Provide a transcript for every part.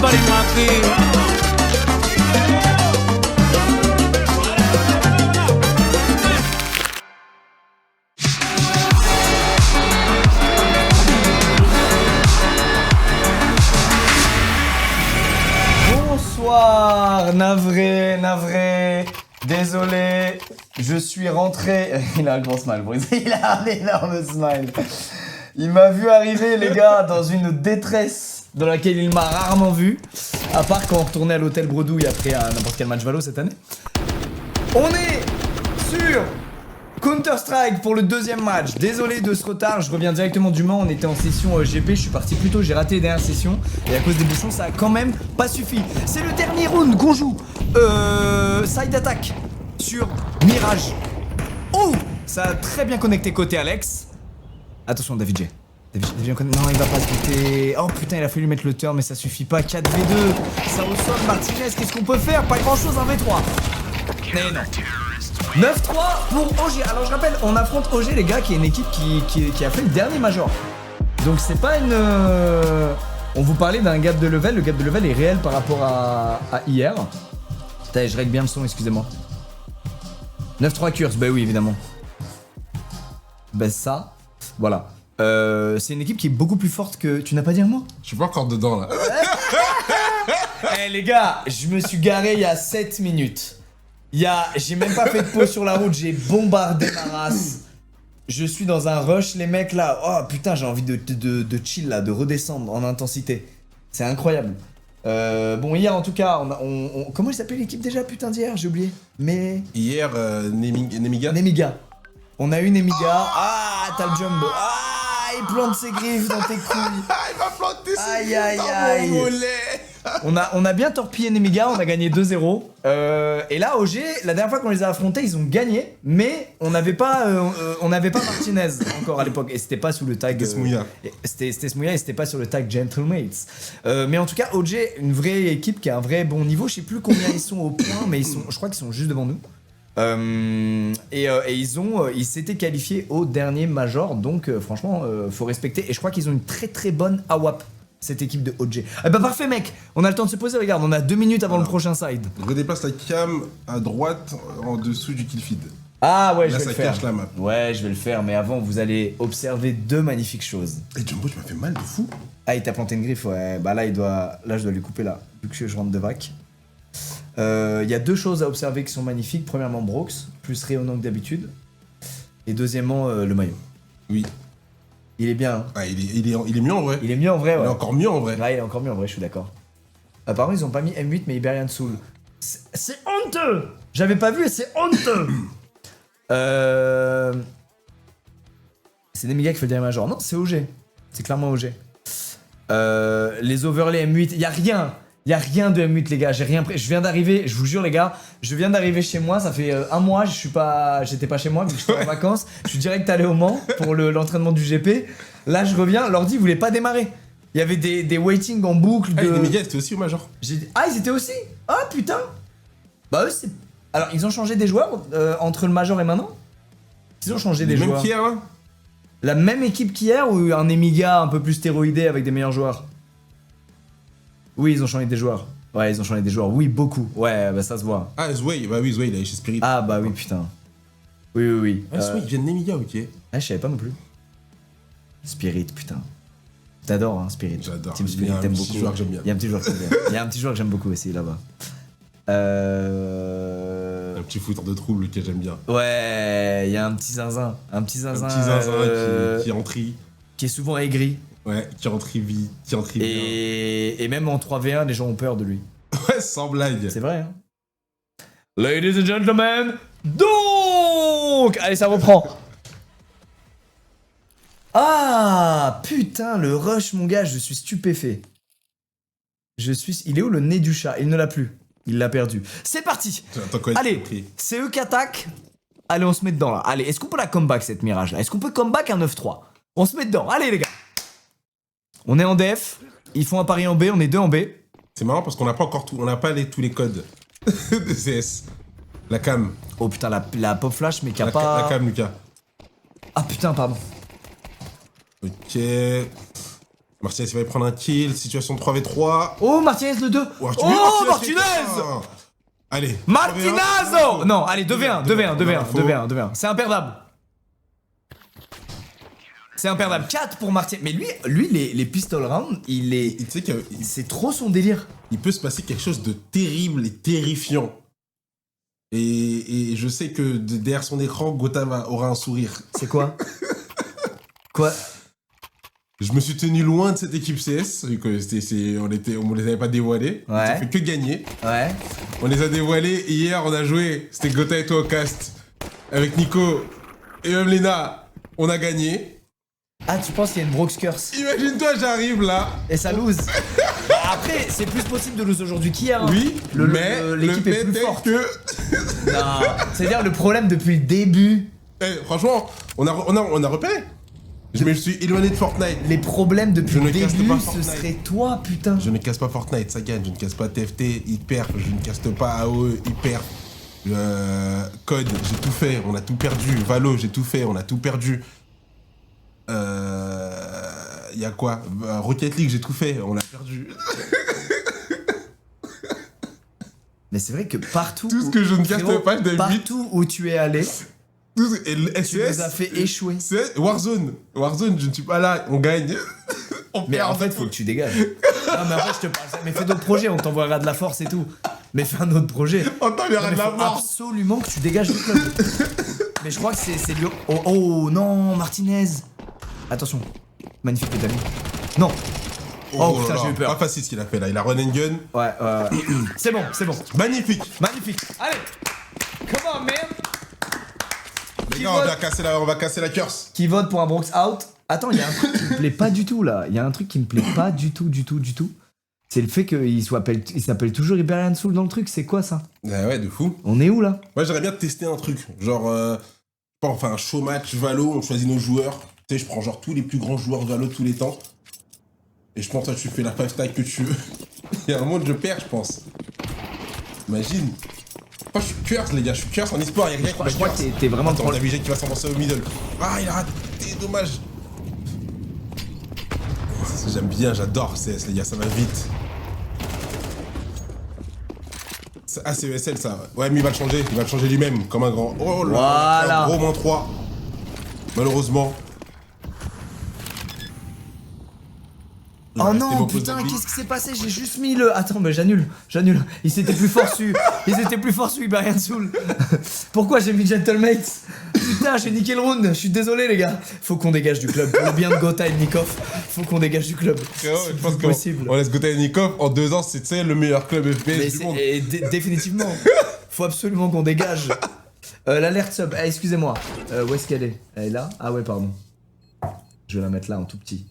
Everybody my Bonsoir, navré, désolé, je suis rentré. Il a un grand smile, Brice. Il a un énorme smile. Il m'a vu arriver, les gars, dans une détresse dans laquelle il m'a rarement vu, à part quand on retournait à l'hôtel Bredouille après n'importe quel match Valo cette année. On est sur Counter-Strike pour le deuxième match. Désolé de ce retard, je reviens directement du Mans, on était en session GP, je suis parti plus tôt, j'ai raté les dernières sessions et à cause des bouchons ça a quand même pas suffi. C'est le dernier round qu'on joue. Side attack sur Mirage. Oh, ça a très bien connecté côté Alex. Attention David J. Non, il va pas se buter. Oh putain, il a fallu mettre le turn mais ça suffit pas. 4v2, ça au sol, Martinez, qu'est-ce qu'on peut faire? Pas grand chose, un v3. Mais non. 9-3 pour OG. Alors je rappelle, on affronte OG les gars, qui est une équipe qui a fait le dernier major. Donc c'est pas une... On vous parlait d'un gap de level, le gap de level est réel par rapport à hier. Putain, je règle bien le son, excusez-moi. 9-3 Curse, bah oui évidemment. Bah ça, voilà. C'est une équipe qui est beaucoup plus forte que... Tu n'as pas dit un mot? Je suis pas encore dedans là. Eh les gars, je me suis garé il y a 7 minutes. J'ai même pas fait de pause sur la route, j'ai bombardé ma race. Je suis dans un rush, les mecs là. Oh putain, j'ai envie de chill là, de redescendre en intensité. C'est incroyable. Bon, hier en tout cas, comment il s'appelait l'équipe déjà, putain d'hier? J'ai oublié. Mais. Hier, Nemiga. Nemiga. On a eu Nemiga. Ah, t'as le jumbo. Ah, il plante ses griffes dans tes couilles. Il va planter ses Aïe, griffes aïe, dans mon aïe. mollet. On a bien torpillé Nemiga, on a gagné 2-0. Et là, OG, la dernière fois qu'on les a affrontés, ils ont gagné, mais on n'avait pas Martinez encore à l'époque. Et c'était pas sous le tag. C'était Smouya. C'était Smouya et c'était pas sur le tag Gentlemates. Mais en tout cas, OG, une vraie équipe qui a un vrai bon niveau. Je sais plus combien ils sont au point, mais je crois qu'ils sont juste devant nous. Et ils s'étaient qualifiés au dernier major, donc franchement, faut respecter. Et je crois qu'ils ont une très très bonne AWAP. Cette équipe de OG. Eh bah parfait mec, on a le temps de se poser, regarde, on a 2 minutes avant le prochain side. Redéplace la cam à droite en dessous du kill feed. Ah ouais, Là, je vais ça le faire. cache la map. Ouais, je vais le faire, mais avant vous allez observer 2 magnifiques choses. Et Jumbo, tu m'as fait mal de fou. Ah, il t'a planté une griffe, ouais. Bah là, je dois lui couper là, vu que je rentre de vac. Il y a 2 choses à observer qui sont magnifiques. Premièrement, Brox, plus rayonnant que d'habitude. Et deuxièmement, le maillot. Oui. Il est bien, hein. Ah, il est mieux en vrai. Il est mieux en vrai, ouais. Il est encore mieux en vrai. Ouais, il est encore mieux en vrai, je suis d'accord. Apparemment, ils ont pas mis M8 mais Iberian Soul. C'est honteux! J'avais pas vu et c'est honteux! C'est Nemiga qui fait le dernier major. Non, c'est OG. C'est clairement OG. Les overlays M8, y'a rien! Y'a rien de M8 les gars, j'ai rien pris. Je viens d'arriver, je vous jure les gars, je viens d'arriver chez moi, ça fait 1 mois, j'étais pas chez moi, vu que j'étais en vacances. Je suis direct allé au Mans pour l'entraînement du GP. Là je reviens, l'ordi voulait pas démarrer. Il y avait des waiting en boucle de... Ah, Nemiga, c'était aussi au major. Ah, ils étaient aussi? Ah putain! Bah eux c'est... Alors ils ont changé des joueurs entre le major et maintenant? Ils ont changé des Même joueurs. qu'hier là. La même équipe qu'hier ou un Nemiga un peu plus stéroïdé avec des meilleurs joueurs? Oui, ils ont changé des joueurs. Ouais, ils ont changé des joueurs. Oui, beaucoup. Ouais, bah ça se voit. Ah, Zway, bah oui, Zway, il est chez Spirit. Ah bah oui, putain. Oui. Ah, Zway, il vient de Nemiga, ok. Ah, je savais pas non plus. Spirit, putain. T'adores, hein, Spirit. J'adore. Team Il y Spirit, a un t'aimes petit beaucoup. joueur que j'aime bien. Il y a un petit joueur que j'aime bien. Il y a un petit joueur que j'aime beaucoup aussi là-bas. Un petit fouteur de trouble que j'aime bien. Ouais, il y a un petit zinzin. Un petit zinzin. Qui en trie. Qui est souvent aigri. Ouais, qui en trie vite. Et même en 3v1, les gens ont peur de lui. Ouais, sans blague. C'est vrai, hein. Ladies and gentlemen, donc allez, ça reprend. Ah, putain, le rush, mon gars, je suis stupéfait. Il est où le nez du chat? Il ne l'a plus. Il l'a perdu. C'est parti. Allez, c'est eux qui attaquent. Allez, on se met dedans, là. Allez, est-ce qu'on peut la comeback, cette Mirage, là? Est-ce qu'on peut comeback un 9-3? On se met dedans. Allez, les gars. On est en def. Ils font un pari en B. On est 2 en B. C'est marrant parce qu'on n'a pas encore tout, on n'a pas tous les codes de CS. La cam. Oh putain, la pop flash, mais qui a pas... La cam, Lucas. Ah putain, pardon. Ok. Martinez, il va y prendre un kill. Situation 3v3. Oh, Martinez le 2. Oh, Martinez. Allez. Martinazo. Non, allez, 2v1, 2v1, 2v1, 2v1, 2v1. C'est imperdable. C'est imperdable. 4 pour Martinez. Mais lui les pistol rounds, il est... Tu sais que C'est trop son délire. il peut se passer quelque chose de terrible et terrifiant. Et je sais que derrière son écran, Gotham aura un sourire. C'est quoi? Quoi? Je me suis tenu loin de cette équipe CS, vu que on les avait pas dévoilés. Ouais. Ils ont fait que gagner. Ouais. On les a dévoilés. Hier, on a joué. C'était Gotha et toi au cast. Avec Nico et même Lena. On a gagné. Ah, tu penses qu'il y a une Brox Curse? Imagine-toi, j'arrive là. Et ça lose. Après, c'est plus possible de lose aujourd'hui qu'hier. Hein. Oui, mais l'équipe est plus forte. que... Non. C'est-à-dire le problème depuis le début. Franchement, on a repéré. Je me suis éloigné de Fortnite. Les problèmes depuis Je le ne caste début, pas ce Fortnite. serait toi, putain. Je ne casse pas Fortnite, ça gagne. Je ne casse pas TFT, il perd. Je ne caste pas AOE, il perd. Code, j'ai tout fait, on a tout perdu. Valo, j'ai tout fait, on a tout perdu. Y a quoi? Rocket League, j'ai tout fait, on a perdu. Mais c'est vrai que partout. Tout ce que je ne caste frérot, pas, je donne partout où tu es allé, Et le tu nous as SES, fait échouer. c'est Warzone. Warzone, je ne suis pas là, on gagne. On Mais perd. en fait, faut que tu dégages. Non, mais en fait, je te parle ça. Mais fais d'autres projets, on t'envoiera de la force et tout. Mais fais un autre projet. On t'enverra de Il la faut mort. absolument que tu dégages du club. Mais je crois que c'est lui. Oh non, Martinez. Attention. Magnifique pétale. Non. Oh, putain, là j'ai là. eu peur. Pas facile ce qu'il a fait là, il a run and gun. Ouais. C'est bon, c'est bon. Magnifique. Magnifique. Allez. Come on, man. Les Qui gars, vote on va casser la curse. Qui vote pour un Bronx out? Attends, il y a un truc qui me plaît pas du tout là. Il y a un truc qui me plaît pas du tout. C'est le fait qu'il s'appelle toujours Iberian Soul dans le truc. C'est quoi ça? Ouais, de fou. On est où là? Moi, j'aimerais bien tester un truc. Genre, enfin, un show match Valo, on choisit nos joueurs. Tu sais, je prends genre tous les plus grands joueurs Valo de tous les temps. Et je pense, toi, tu fais la 5 tag que tu veux. Il y a un moment, je perds, je pense. Imagine. Moi, je suis curse, les gars, je suis curse en espoir. Il y a quelqu'un qui Je crois que t'es vraiment Attends, trop. on a Vijay qui va s'avancer au middle. Ah, il a raté, dommage. J'aime bien, j'adore CS, les gars, ça va vite. Ah, c'est ESL ça. Ouais, mais il va le changer lui-même, comme un grand. Oh là, Voilà. un gros moins 3. Malheureusement. Oh Ouais, non, c'était beau, putain, pause d'appli. qu'est-ce qui s'est passé? J'ai juste mis le. Attends, mais j'annule. Ils étaient plus forts su Iberian Soul. Pourquoi j'ai mis Gentlemates? Putain, j'ai niqué le round. Je suis désolé, les gars. Faut qu'on dégage du club. Pour le bien de Gotha et de Nikov, faut qu'on dégage du club. Frérot, C'est je pense plus possible. qu'on laisse Gotha et Nikov en 2 ans, c'est tu sais, le meilleur club FPS Mais du monde. définitivement. Faut absolument qu'on dégage. L'alerte sub. Excusez-moi. Où est-ce qu'elle est? Elle est là? Ah ouais, pardon. Je vais la mettre là en tout petit.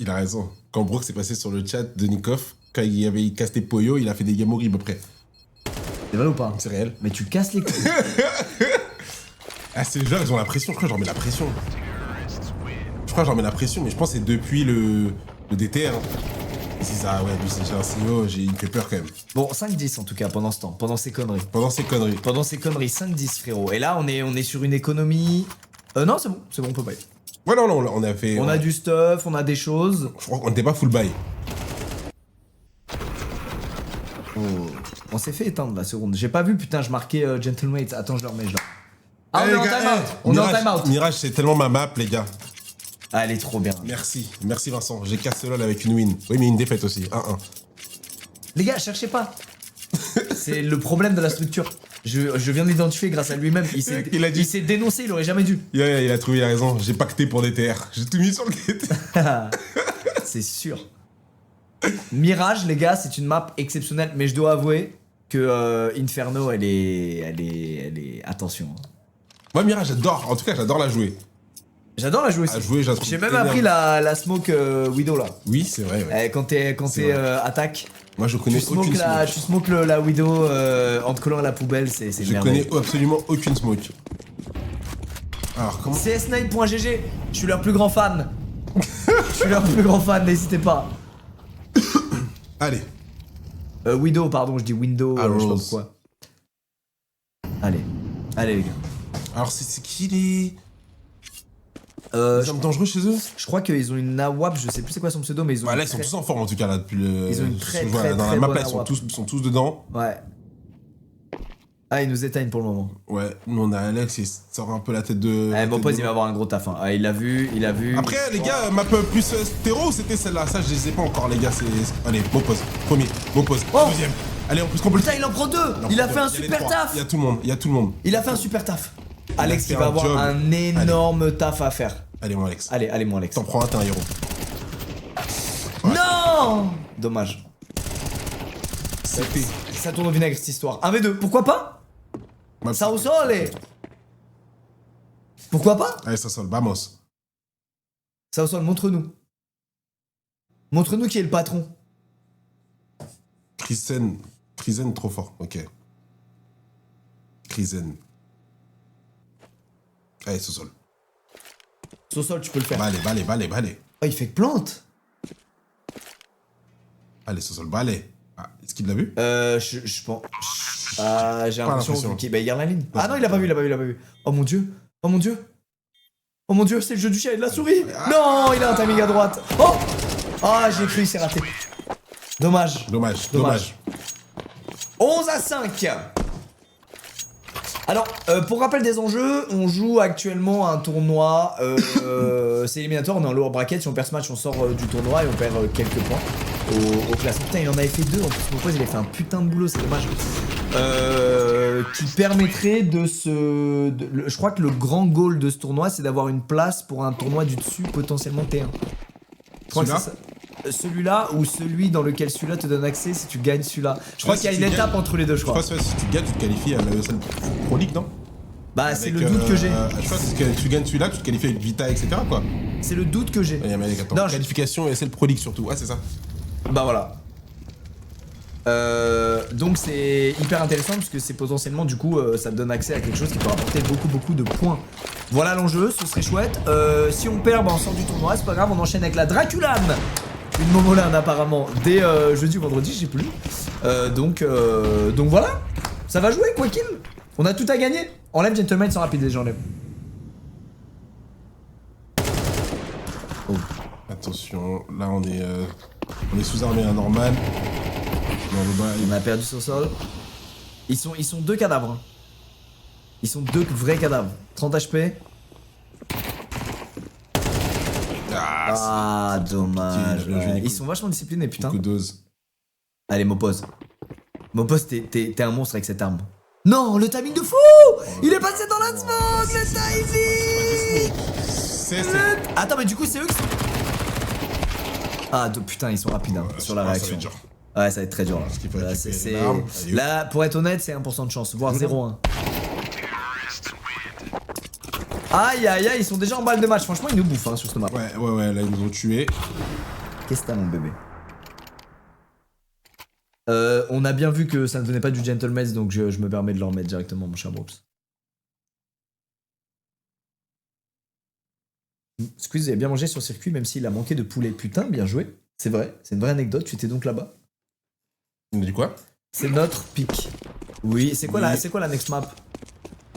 Il a raison. Quand Brock s'est passé sur le chat de Nikov, quand il avait casté Poyo, il a fait des game horribles après. C'est vrai ou pas? C'est réel. Mais tu casses les couilles. Ah, ces gens, ils ont la pression. Je crois que j'en mets la pression. Mais je pense que c'est depuis le DTR. Hein. Ils disent, ah ouais, lui, c'est déjà un CEO, il me fait peur quand même. Bon, 5-10 en tout cas pendant ce temps, pendant ces conneries. Pendant ces conneries. 5-10 frérot. Et là on est sur une économie. Non, c'est bon, on peut pas être. Ouais, non, on a fait. On a du stuff, on a des choses. Je crois qu'on n'était pas full buy. Oh. On s'est fait éteindre la seconde. J'ai pas vu, putain, je marquais Gentlemates. Attends, je le remets, je le. Ah, on est en timeout. On est en timeout. Mirage, c'est tellement ma map, les gars. Ah, elle est trop bien. Merci Vincent. J'ai cassé LOL avec une win. Oui, mais une défaite aussi. 1-1. Les gars, cherchez pas. C'est le problème de la structure. Je viens de l'identifier grâce à lui-même. Il s'est dénoncé, il aurait jamais dû. Il a trouvé, il a raison. J'ai pacté pour DTR. J'ai tout mis sur le DTR. C'est sûr. Mirage, les gars, c'est une map exceptionnelle, mais je dois avouer que Inferno, elle est. Attention. Moi, Mirage, j'adore. En tout cas, j'adore la jouer. J'adore la jouer aussi. À jouer, j'adore. J'ai même appris la smoke Widow là. Oui, c'est vrai. Ouais. Quand t'es attaque, Moi, je connais tu aucune smokes smoke. tu smokes la Widow en te collant à la poubelle, c'est Je merveilleux. connais absolument aucune smoke. Alors, comment. CS9.gg, je suis leur plus grand fan. Je suis leur plus grand fan, n'hésitez pas. Allez. Widow, pardon, je dis window, je sais pas Arrows. pourquoi. Allez les gars. Alors, c'est qui les. Des armes dangereuses chez eux? Je crois qu'ils ont une Nawab, je sais plus c'est quoi son pseudo, mais ils ont. Bah là, ils sont tous en forme en tout cas, là, depuis le. Ils ont une très, je vois, très, dans très la map, bonne là, ils sont tous dedans. Ouais. Ah, ils nous éteignent pour le moment. Ouais, nous on a Alex, il sort un peu la tête de. Eh, mon pote, il va avoir un gros taf. Hein. Ah, il l'a vu. Après, les gars, map plus stéro, c'était celle-là. Ça, je les ai pas encore, les gars. Allez, bon pause. Premier, bon pause. Oh Deuxième. Allez, en plus, complète. Putain, il en prend deux. Il a fait un super taf. Il y a tout le monde, il y a tout le monde. Il a fait un super taf. Alex, fait il va un avoir job. un énorme taf à faire. Allez, mon Alex. Allez, mon Alex. T'en prends un, t'es un héros. Non. Dommage. C'était. Ça tourne au vinaigre cette histoire. 1v2, pourquoi pas? Ça au sol et... Pourquoi pas? Allez, ça sol, vamos. Ça au sol, montre-nous. Montre-nous qui est le patron. Krisen, trop fort, ok. Krisen. Allez, ce sol. Sosol, tu peux le faire. Allez. Oh, il fait que plante. Allez, ce sol, allez. Ah, est-ce qu'il l'a vu? Je pense. Ah, j'ai l'impression qu'il garde la ligne. Ah non, il a pas vu. Oh mon dieu. Oh mon dieu, c'est le jeu du chien et de la souris. Non, il a un timing à droite. Oh. Ah, j'ai cru, il s'est raté. Dommage. 11-5. Alors, pour rappel des enjeux, on joue actuellement à un tournoi. C'est éliminatoire, on est en lower bracket. Si on perd ce match, on sort du tournoi et on perd quelques points au classement. Putain, il en avait fait 2 en plus. Mon pote, il a fait un putain de boulot, c'est dommage. Qui permettrait de se. Je crois que le grand goal de ce tournoi, c'est d'avoir une place pour un tournoi du dessus, potentiellement T1. Je crois que c'est ça. Celui-là ou celui dans lequel celui-là te donne accès si tu gagnes celui-là. Je crois qu'il y a une étape entre les deux, je crois. Je crois que si tu gagnes, tu te qualifies à l'ESL Pro League, non? Bah, c'est le doute que j'ai. Je crois que si tu gagnes celui-là, tu te qualifies avec Vita, etc. quoi. C'est le doute que j'ai. Non, qualification ESL Pro League surtout. Ouais, c'est ça. Bah voilà. Donc c'est hyper intéressant parce que c'est potentiellement du coup ça te donne accès à quelque chose qui peut rapporter beaucoup de points. Voilà l'enjeu, ce serait chouette. Si on perd, bah on sort du tournoi, c'est pas grave, on enchaîne avec la Draculam. Une Momolan apparemment dès jeudi ou vendredi, je sais plus. Donc voilà, ça va jouer quoi qu'il. On a tout à gagner. Enlève Gentleman, ils sont rapides les gens, enlève. Oh. Attention, là on est sous armée normal. On a perdu son sol. Ils sont 2 cadavres. Ils sont 2 vrais cadavres. 30 HP. Ah, dommage. Ils sont vachement disciplinés, putain. Coup de dose. Allez, Mopose. Mopose, t'es un monstre avec cette arme. Non, le timing de fou! Il est passé dans la smoke, le timing! Attends, mais du coup, c'est eux qui sont... Ah, putain, ils sont rapides hein, sur la réaction. Ouais, ça va être très dur là. Là, pour être honnête, c'est 1% de chance, voire 0-1. Aïe, ils sont déjà en balle de match. Franchement, ils nous bouffent hein, sur ce map. Ouais, là, ils nous ont tués. Qu'est-ce que t'as, mon bébé? On a bien vu que ça ne venait pas du Gentleman, donc je me permets de le remettre directement, mon cher Brooks. Squeeze avait bien mangé sur circuit, même s'il a manqué de poulet. Putain, bien joué. C'est vrai, c'est une vraie anecdote. Tu étais donc là-bas. On a dit quoi? C'est notre pic. Oui, c'est quoi la next map?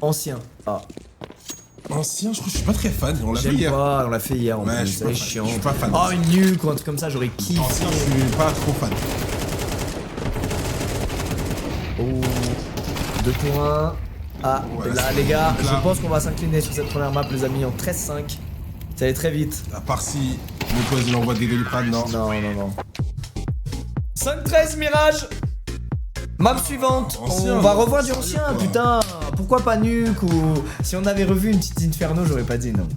Ancien. Ah. Ancien, je crois que je suis pas très fan. On l'a fait J'aime hier. pas, on l'a fait hier en Ouais, plus. je suis pas fan. Chiant. Je suis pas fan. Oh, une nuque ou un truc comme ça, j'aurais kiffé. Ancien, je suis pas trop fan. Oh. 2 points. Ah, Ouais, là les gars, là. je pense qu'on va s'incliner sur cette première map les amis en 13-5. Ça allait très vite. À part si le pose il envoie des doliprane, non. Non. 5-13 Mirage. Map suivante. Ancien, on va revoir du sérieux, ancien, quoi. putain. Pourquoi pas nuque ou... Si on avait revu une petite Inferno, j'aurais pas dit non.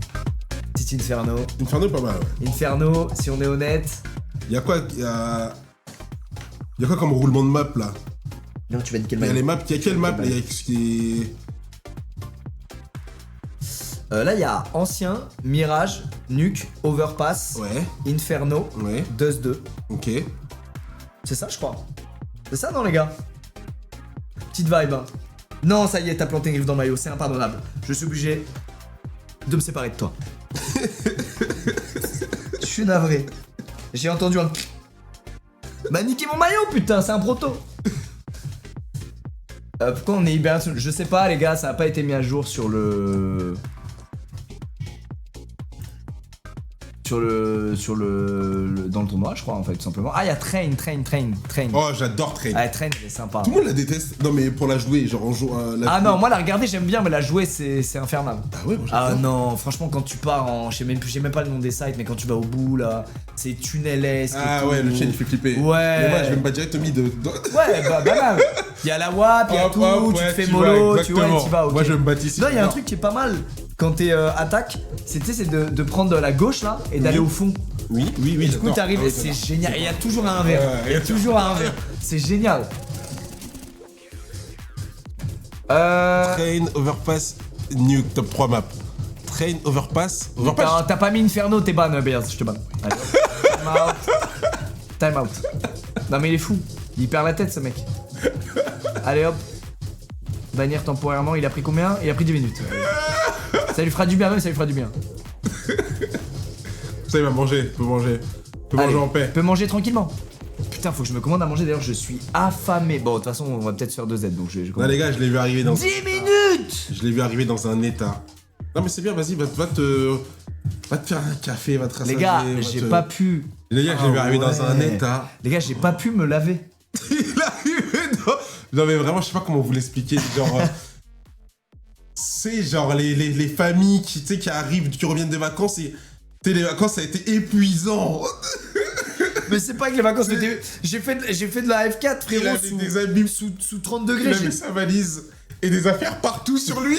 Petite Inferno. Inferno, pas mal, ouais. Inferno, si on est honnête. Y'a quoi comme roulement de map là? Non, tu vas dire quelle Y'a map? les maps, y'a quelle map là? Y'a ce qui est. Là, il y a Ancien, Mirage, Nuke, Overpass, Ouais, Inferno, ouais, Dust 2. ok. C'est ça, je crois. C'est ça, non, les gars? Petite vibe, hein. Non, ça y est, t'as planté une griffe dans le maillot, c'est impardonnable. Je suis obligé de me séparer de toi. Je suis navré. J'ai entendu un... Bah, niquez mon maillot, putain, c'est un proto. Pourquoi on est hibernation? Je sais pas, les gars, ça a pas été mis à jour sur le... dans le tournoi, je crois, en fait, tout simplement. Ah, il y a Train. Oh, j'adore Train. Ah, Train, elle est sympa. Tout le monde la déteste. Non, mais pour la jouer, genre on joue Ah non, moi la regarder j'aime bien, mais la jouer c'est infernal. Ah ouais, moi Ah j'adore. non, franchement, quand tu pars en. Je sais même pas le nom des sites, mais quand tu vas au bout là, c'est tunnelesque. Ah et tout. ouais, le chain il fait flipper. Ouais. Mais moi, je vais me battre direct au mid. Ouais, bah banal. Il y a la WAP, il y a Hop, tout, hop, tu ouais, te fais tu mollo, vas, tu vois, et exactement. tu vas. Ok. Moi, je vais me battre ici. Non, il y a un j'adore. truc qui est pas mal quand t'es attaque, c'est de prendre la gauche là et d'aller Oui. au fond. Oui. Du coup, j'adore. t'arrives, Ah ouais, c'est j'adore. génial. Et il y a toujours un verre. Ouais, Il y a toujours un verre. C'est génial. Train, Overpass, Nuke, top 3 map. Train, Overpass. T'as pas mis Inferno, t'es ban, Bears, je te banne. Allez. Time out. Time out. Non mais il est fou. Il perd la tête ce mec. Allez hop. Bannir temporairement, il a pris combien? Il a pris 10 minutes. Ça lui fera du bien, même ça lui fera du bien. Ça, il va manger, il peut manger. Il peut manger en paix. Peut manger tranquillement. Putain, faut que je me commande à manger, d'ailleurs je suis affamé. Bon, de toute façon, on va peut-être se faire 2 Z, donc je Non, commande. les gars, je l'ai vu arriver dans. 10 minutes. Je l'ai vu arriver dans un état. Non, mais c'est bien, vas-y, va te faire un café, va te rassasier. Les gars, va j'ai te- pas pu. Les gars, je l'ai vu Ah arriver dans un ouais. état. Les gars, j'ai pas pu me laver. Il est arrivé dans. Non, mais vraiment, je sais pas comment vous l'expliquer. Genre. C'est genre les familles qui, tu sais, qui arrivent, qui reviennent des vacances et. Tu sais, les vacances, ça a été épuisant. Mais c'est pas que les vacances étaient. J'ai fait de la F4, Il frérot, avait des habits sous 30 Il degrés. avait sa valise et des affaires partout sur lui.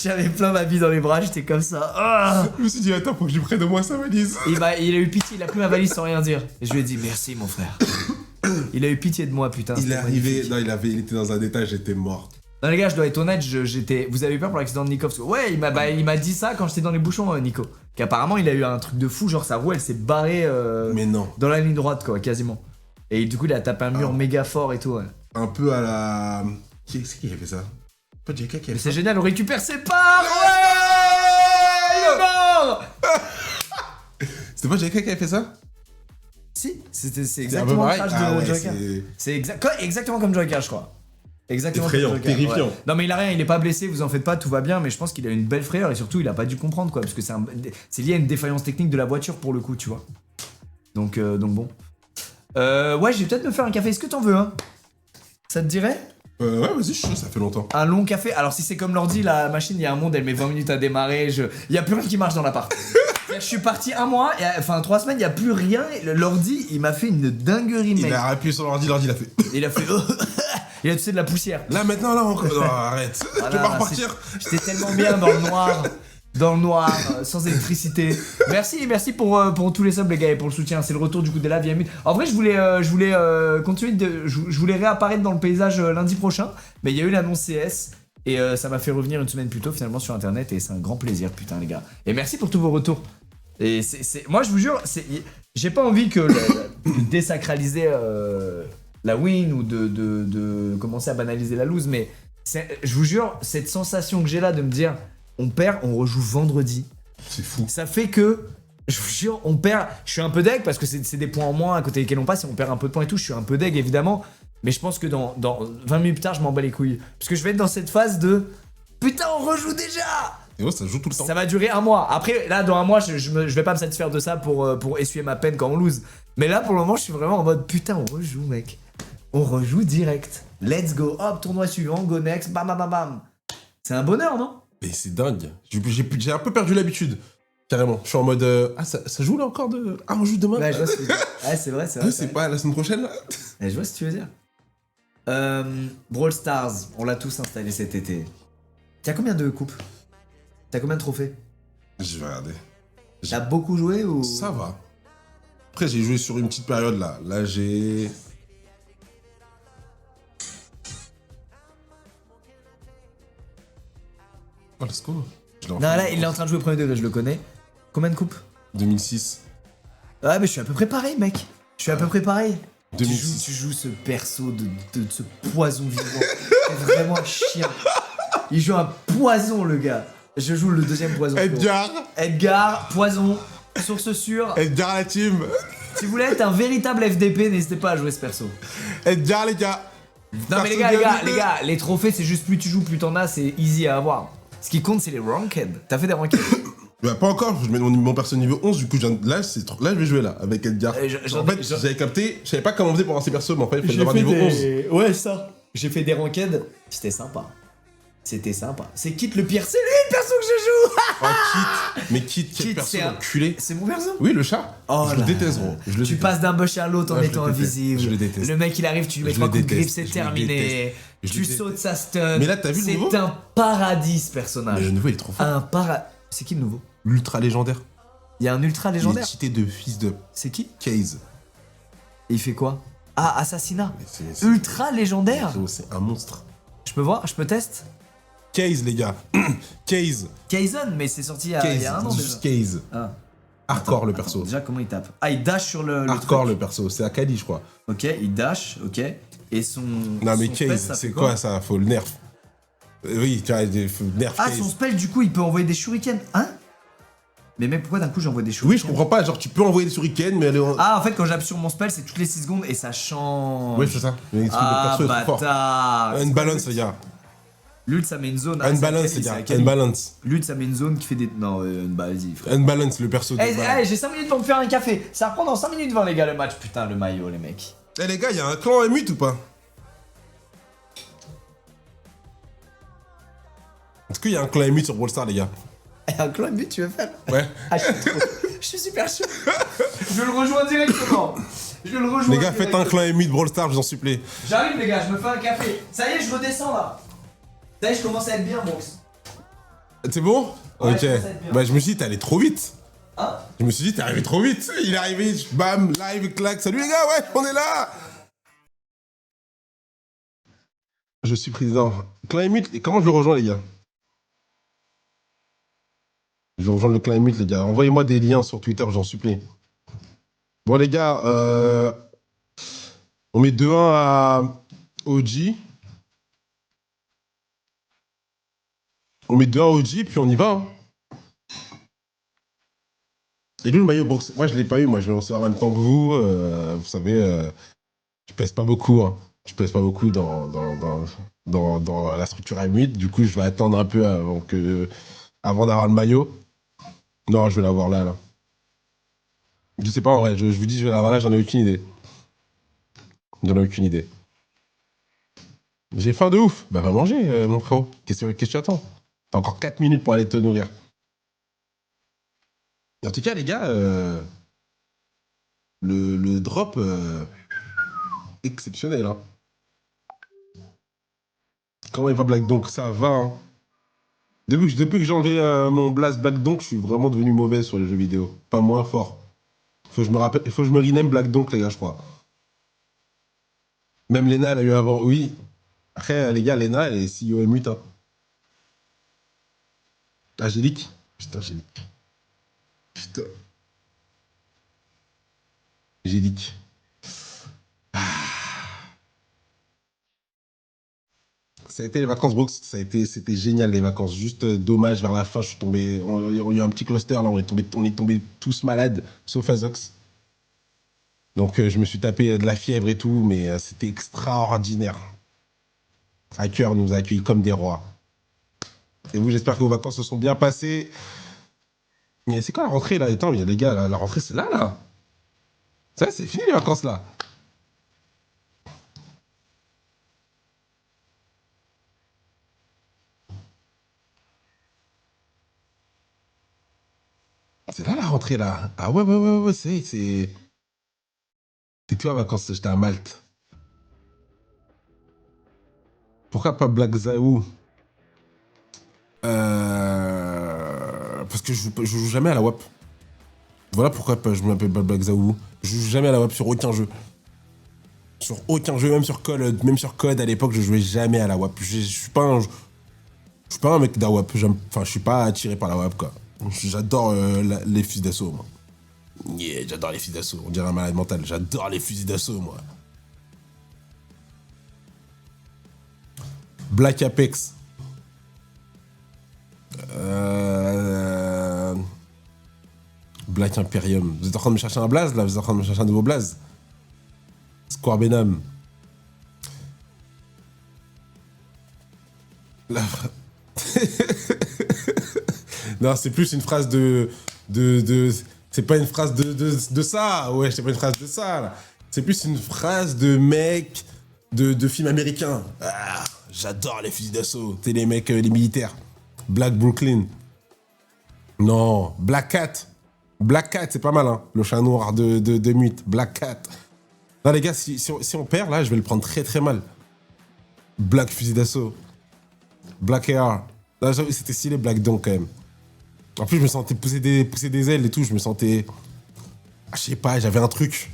J'avais plein d'habits dans les bras, j'étais comme ça. Ah. Je me suis dit, attends, faut que je prenne de moi sa valise. Il a eu pitié, il a pris ma valise sans rien dire. Et je lui ai dit merci, mon frère. Il a eu pitié de moi, putain. Il est c'était arrivé, magnifique. non, il était dans un état, j'étais mort. Non, les gars, je dois être honnête, j'étais. Vous avez eu peur pour l'accident de Nico? Parce que, ouais, il m'a dit ça quand j'étais dans les bouchons, Nico. Qu'apparemment, il a eu un truc de fou, genre sa roue, elle s'est barrée Mais non. dans la ligne droite, quoi, quasiment. Et du coup, il a tapé un mur méga fort et tout, ouais. Un peu à la. Qui a fait ça? Pas JK qui a Mais fait c'est ça. génial, on récupère ses parts! Ouais! Il est mort! C'était pas JK qui a fait ça? Si, c'est C'est un peu exactement le pareil. crash Ah de ouais, Joyka. c'est. C'est exactement comme Joyka, je crois. Exactement Effrayant, comme Joyka, terrifiant. ouais. Non mais il a rien, il est pas blessé, vous en faites pas, tout va bien, mais je pense qu'il a une belle frayeur et surtout il a pas dû comprendre quoi, parce que c'est lié à une défaillance technique de la voiture pour le coup, tu vois. Donc bon. Ouais, je vais peut-être me faire un café, est-ce que t'en veux un? Ça te dirait? Ouais, vas-y, je suis chaud, ça fait longtemps. Un long café? Alors si c'est comme l'ordi, la machine, il y a un monde, elle met 20 minutes à démarrer, il y a plus rien qui marche dans l'appart. Je suis parti un mois, enfin 3 semaines, il y a plus rien, et l'ordi, il m'a fait une dinguerie, mec. Il a appuyé sur l'ordi, il a fait. Il a fait... Il a touché de la poussière. Là, maintenant, là, encore. Non, arrête. Voilà, Tu vas pas repartir. J'étais tellement bien dans le noir, sans électricité. Merci pour tous les subs les gars et pour le soutien. C'est le retour du coup de la vie. En vrai, je voulais continuer je voulais réapparaître dans le paysage lundi prochain, mais il y a eu l'annonce CS et ça m'a fait revenir une semaine plus tôt finalement sur internet et c'est un grand plaisir, putain les gars. Et merci pour tous vos retours. Et moi je vous jure, j'ai pas envie que de désacraliser la win ou de commencer à banaliser la lose, mais je vous jure, cette sensation que j'ai là de me dire on perd, on rejoue vendredi. C'est fou. Ça fait que, je vous jure, on perd. Je suis un peu deg parce que c'est des points en moins à côté desquels on passe et on perd un peu de points et tout. Je suis un peu deg évidemment, mais je pense que dans 20 minutes plus tard, je m'en bats les couilles. Parce que je vais être dans cette phase de putain, on rejoue déjà! Et ouais, ça joue tout le temps. Ça va durer un mois. Après, là, dans un mois, je vais pas me satisfaire de ça pour essuyer ma peine quand on lose. Mais là, pour le moment, je suis vraiment en mode putain, on rejoue, mec. On rejoue direct. Let's go. Hop, tournoi suivant, go next, bam, bam, bam, bam. C'est un bonheur, non? Mais c'est dingue. J'ai un peu perdu l'habitude. Carrément. Je suis en mode. Ah, ça joue là encore de. Ah, on joue demain? Ouais, je vois ce que tu veux dire. Ouais, c'est vrai, c'est vrai. Ah, c'est pas la semaine prochaine là? Ouais, je vois ce que tu veux dire. Brawl Stars, on l'a tous installé cet été. T'as combien de coupes? T'as combien de trophées? Je vais regarder. T'as beaucoup joué ou... Ça va. Après, j'ai joué sur une petite période là. Là, j'ai. Oh, let's go. Non, là, il est en train de jouer au premier degré, je le connais. Combien de coupes? 2006. Ouais, mais je suis à peu près pareil, mec. Je suis à peu près pareil. 2006. Tu joues ce perso de ce poison vivant. C'est vraiment un chien. Il joue un poison, le gars. Je joue le deuxième poison. Edgar, poison, source sûre. Edgar la team. Si vous voulez être un véritable FDP, n'hésitez pas à jouer ce perso. Edgar les gars. Non mais les gars, les trophées c'est juste plus tu joues, plus t'en as, c'est easy à avoir. Ce qui compte c'est les ranked. T'as fait des ranked? Bah, pas encore, je mets mon perso niveau 11, du coup, là, là, je vais jouer là, avec Edgar. En fait, j'avais capté, je savais pas comment on faisait pour lancer perso, mais en fait, il fallait avoir niveau 11. Ouais, ça. J'ai fait des ranked. C'était sympa. C'était sympa. C'est Kit le pire. C'est lui le perso que je joue. Oh, Kit. Mais Kit, quel Kit, perso c'est un- enculé. C'est mon perso. Oui, le chat. Oh je là le déteste, gros. Je le Tu déteste. passes d'un bush à l'autre en Ouais, je étant le déteste. invisible. Je le déteste. Le mec il arrive, tu lui mets Je 3 le coups de griffe, déteste. c'est Je le terminé. déteste. Je Tu le déteste. sautes sa stun. Mais là, t'as vu le nouveau C'est un paradis ce personnage. Mais le nouveau, il est trop fort. C'est qui le nouveau? L'ultra légendaire. Il y a un ultra Il est légendaire. cheaté de fils de C'est qui? Case. Et il fait quoi? Ah, assassinat. Mais c'est- Ultra légendaire. Frérot, c'est un monstre. Je peux voir? Je peux test? Case, les gars. Case. Kaizen, mais c'est sorti il y a un an déjà. Juste Case. Ah. Hardcore, le Attends, perso. déjà, comment il tape? Ah, il dash sur le Hardcore, truc. le perso. C'est Akali, je crois. Ok, il dash, ok. Et son. Non, mais son spell, Case, ça c'est fait quoi ça? Faut le nerf. Oui, tu vois, il faut nerf Ah, Case. son spell, du coup, il peut envoyer des shurikens. Hein? Mais même pourquoi d'un coup j'envoie des shurikens? Oui, je comprends pas. Genre, tu peux envoyer des shurikens, mais elle est en. Ah, en fait, quand j'appuie sur mon spell, c'est toutes les 6 secondes et ça change. Oui, c'est ça. Mais le Ah, perso est trop fort. bâtard. Unbalance, les gars. L'ult, ça met une zone. Ah, Unbalance, c'est les gars. Akali. Unbalance. L'ult, ça met une zone qui fait des. Non, vas-y, frère. Unbalance, le perso de. J'ai 5 minutes pour me faire un café. Ça reprend dans 5 minutes 20, les gars, le match. Putain, le maillot, les mecs. Eh, les gars, y'a un clan émute ou pas? Est-ce qu'il y a un clan émute sur Brawl Stars, les gars? Un clan but, tu veux faire? Ouais. Ah, je suis super chaud. Je le rejoins directement. Je le rejoins. Les gars, faites un clan émute Brawl Stars, je vous en supplie. J'arrive, les gars, je me fais un café. Ça y est, je redescends là. Ça y est, je commence à être bien, Box. C'est bon? Ouais, Ok. je pense être bien. Bah, je me suis dit, t'es allé trop vite. Hein? Je me suis dit, t'es arrivé trop vite. Il est arrivé, bam, live, clac. Salut les gars, ouais, on est là. Je suis président. Clan émute, et comment je le rejoins, les gars? Je vais rejoindre le clan émute, les gars. Envoyez-moi des liens sur Twitter, j'en supplie. Bon, les gars, on met 2-1 à OG. On met 2-1 à OG, puis on y va. Hein. Et lui, le maillot box, moi je l'ai pas eu, moi je vais le recevoir en même temps que vous. Vous savez, je pèse pas beaucoup. Hein. Je pèse pas beaucoup dans la structure émute. Du coup, je vais attendre un peu avant d'avoir le maillot. Non, je vais l'avoir là. Je sais pas en vrai, je vous dis, je vais l'avoir là, j'en ai aucune idée. J'en ai aucune idée. J'ai faim de ouf. Bah va manger, mon frérot. Qu'est-ce que tu attends? T'as encore 4 minutes pour aller te nourrir. En tout cas, les gars, le drop exceptionnel. Hein. Comment il va Black Donk? Ça va. Hein. Depuis que j'ai enlevé mon blast Black Donk, je suis vraiment devenu mauvais sur les jeux vidéo. Pas moins fort. Il faut que je me rename Black Donk, les gars, je crois. Même Lena, elle a eu avant. Oui. Après, les gars, Lena, elle est CEO émute. Hein. Angélique. Putain, Angélique. Putain. Angélique. Ça a été les vacances, Brooks. C'était génial, les vacances. Juste dommage, vers la fin, je suis tombé. Il y a eu un petit cluster, là, on est tombé tous malades, sauf Azox. Donc, je me suis tapé de la fièvre et tout, mais c'était extraordinaire. Hacker nous a accueillis comme des rois. Et vous, j'espère que vos vacances se sont bien passées. Mais c'est quoi la rentrée, là? Attends, les gars, la rentrée, c'est là, là. Ça, c'est fini, les vacances, là. C'est là, la rentrée, là. Ah ouais, c'est... T'es-tu en vacances? J'étais à Malte. Pourquoi pas Black Zaou? Parce que je joue jamais à la WAP. Voilà pourquoi je m'appelle Black Zaou. Je joue jamais à la WAP sur aucun jeu. Sur aucun jeu, même sur Code à l'époque, je jouais jamais à la WAP. Je suis pas un mec de la WAP. Enfin, je suis pas attiré par la WAP, quoi. J'adore les fusils d'assaut, moi. Yeah, j'adore les fusils d'assaut. On dirait un malade mental. J'adore les fusils d'assaut, moi. Black Apex. Black Imperium. Vous êtes en train de me chercher un blaze, là? Vous êtes en train de me chercher un nouveau blaze? Square Benham. Non, c'est plus une phrase c'est pas une phrase de ça. Ouais, c'est pas une phrase de ça, là. C'est plus une phrase de mec de film américain. Ah, j'adore les fusils d'assaut. C'est les mecs, les militaires. Black Brooklyn. Non, Black Cat. Black Cat, c'est pas mal, hein. Le chat noir de Mutt. Black Cat. Non, les gars, si on perd, là, je vais le prendre très très mal. Black fusil d'assaut. Black AR. Là, j'avoue, c'était stylé, Black Dong, quand même. En plus, je me sentais pousser des ailes et tout. Je me sentais... Ah, je sais pas, j'avais un truc.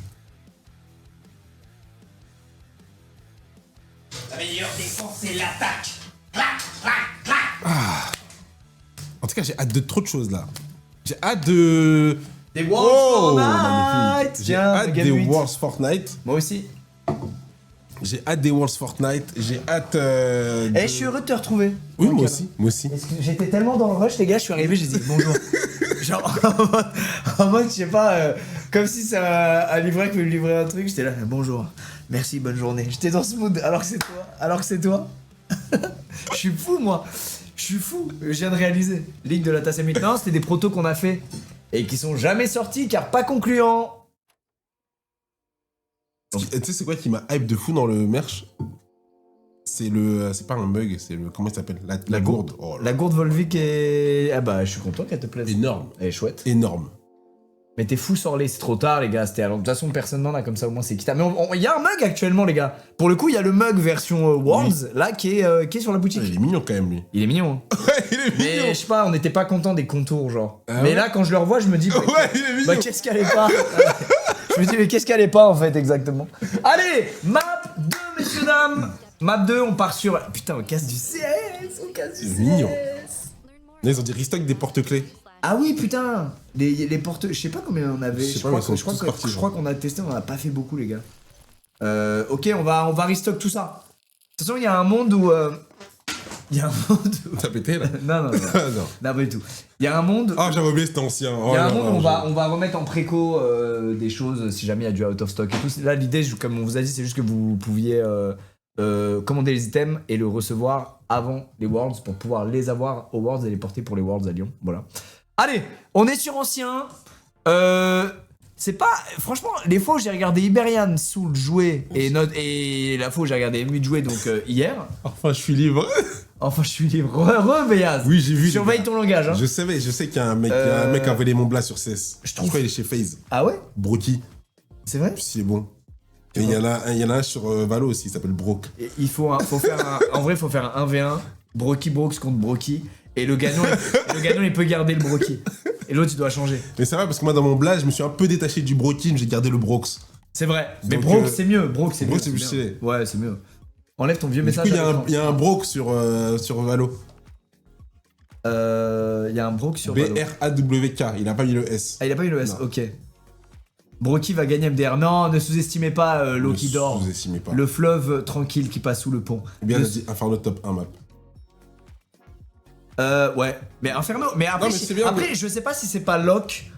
La meilleure défense, c'est l'attaque. Clac, clac, clac. En tout cas, j'ai hâte de trop de choses, là. J'ai hâte de... Des Worlds Fortnite. J'ai Tiens, hâte Game des 8. Worlds Fortnite. Moi aussi. J'ai hâte des Worlds Fortnite. J'ai hâte... Eh, je suis heureux de te retrouver. Oui, Ok. moi aussi. Moi aussi. Parce que j'étais tellement dans le rush, les gars, je suis arrivé, j'ai dit bonjour. Genre, en mode, je sais pas, comme si c'est un livreur qui veut me livrer un truc, j'étais là, bonjour, merci, bonne journée. J'étais dans ce mood, alors que c'est toi. Je suis fou, moi. Je suis fou. Je viens de réaliser. Ligue de la tasse à maintenant, c'était des protos qu'on a fait et qui sont jamais sortis car pas concluants. Tu sais, c'est quoi qui m'a hype de fou dans le merch? C'est pas un mug, c'est le... Comment il s'appelle? La gourde. Oh, La gourde Volvic est... Ah bah, je suis content qu'elle te plaise. énorme. Elle est chouette. Énorme. Mais t'es fou sorlé, c'est trop tard les gars, c'était alors de toute façon personne n'en a comme ça au moins c'est quitte. Mais il y a un mug actuellement les gars. Pour le coup il y a le mug version Worlds là qui est sur la boutique. Ouais, il est mignon quand même lui. Il est mignon. Hein. Ouais, il est Mais mignon. je sais pas, on n'était pas content des contours genre. Ah mais ouais là quand je le revois je me dis bah, Ouais, il est mignon. bah qu'est-ce qu'elle est pas. Je me dis mais qu'est-ce qu'elle est pas en fait exactement. Allez, map 2 messieurs dames. Map 2 on part sur... Putain on casse du CS, on casse du CS. C'est mignon. Là, ils ont dit restock des porte-clés. Ah oui putain, les portes, je sais pas combien on avait. Je sais pas, mais ils sont Je crois tous partis, je crois qu'on a testé, on en a pas fait beaucoup les gars. Ok, on va restock tout ça. De toute façon, il y a un monde où... Il y a un monde où... T'as pété là? non, Ah, non. non, pas du tout. Il y a un monde... Ah, j'avais oublié, c'était ancien. Oh, Il y a un là, monde où là, on va remettre en préco des choses si jamais il y a du out of stock et tout. Là, l'idée, comme on vous a dit, c'est juste que vous pouviez commander les items et le recevoir avant les Worlds pour pouvoir les avoir aux Worlds et les porter pour les Worlds à Lyon. Voilà. Allez, on est sur ancien. C'est pas... Franchement, les fois où j'ai regardé Iberian Soul jouer et la fois où j'ai regardé Emut jouer, donc hier... Enfin, je suis libre. Enfin, je suis libre. Re, Béaz. Oui, j'ai vu. Surveille ton langage, hein. Je sais qu'il y a un mec, il y a un mec qui a volé mon blast sur CS. Je Je trouve- crois qu'il est chez FaZe. Ah ouais? Broky, C'est vrai? si c'est bon. Et il y en a un sur Valo aussi, il s'appelle Brock. Et il faut faire un... En vrai, il faut faire un 1v1. Broky Brooks contre Broky. Et le gagnant, il peut garder le Broky. Et l'autre, il doit changer. Mais c'est vrai parce que moi dans mon blast, je me suis un peu détaché du Broky, j'ai gardé le Brox. C'est vrai. Mais Donc, Brooks, c'est mieux. Brooks, c'est mieux. Brooks, c'est plus bien. stylé. Ouais, c'est mieux. Enlève ton vieux Du coup, message. il y a un Brock sur Valo. Il y a un Brooks sur Valo. B-R-A-W-K, il a pas mis le S. Ah, il a pas eu le S, Non. ok. Broky va gagner MDR. Non, ne sous-estimez pas l'eau qui dort. Vous estimez pas. Le fleuve tranquille qui passe sous le pont. Bien Le- dit, Inferno top 1 map. Ouais. Mais Inferno. Mais après, Non, mais c'est bien, après je sais pas si c'est pas Locke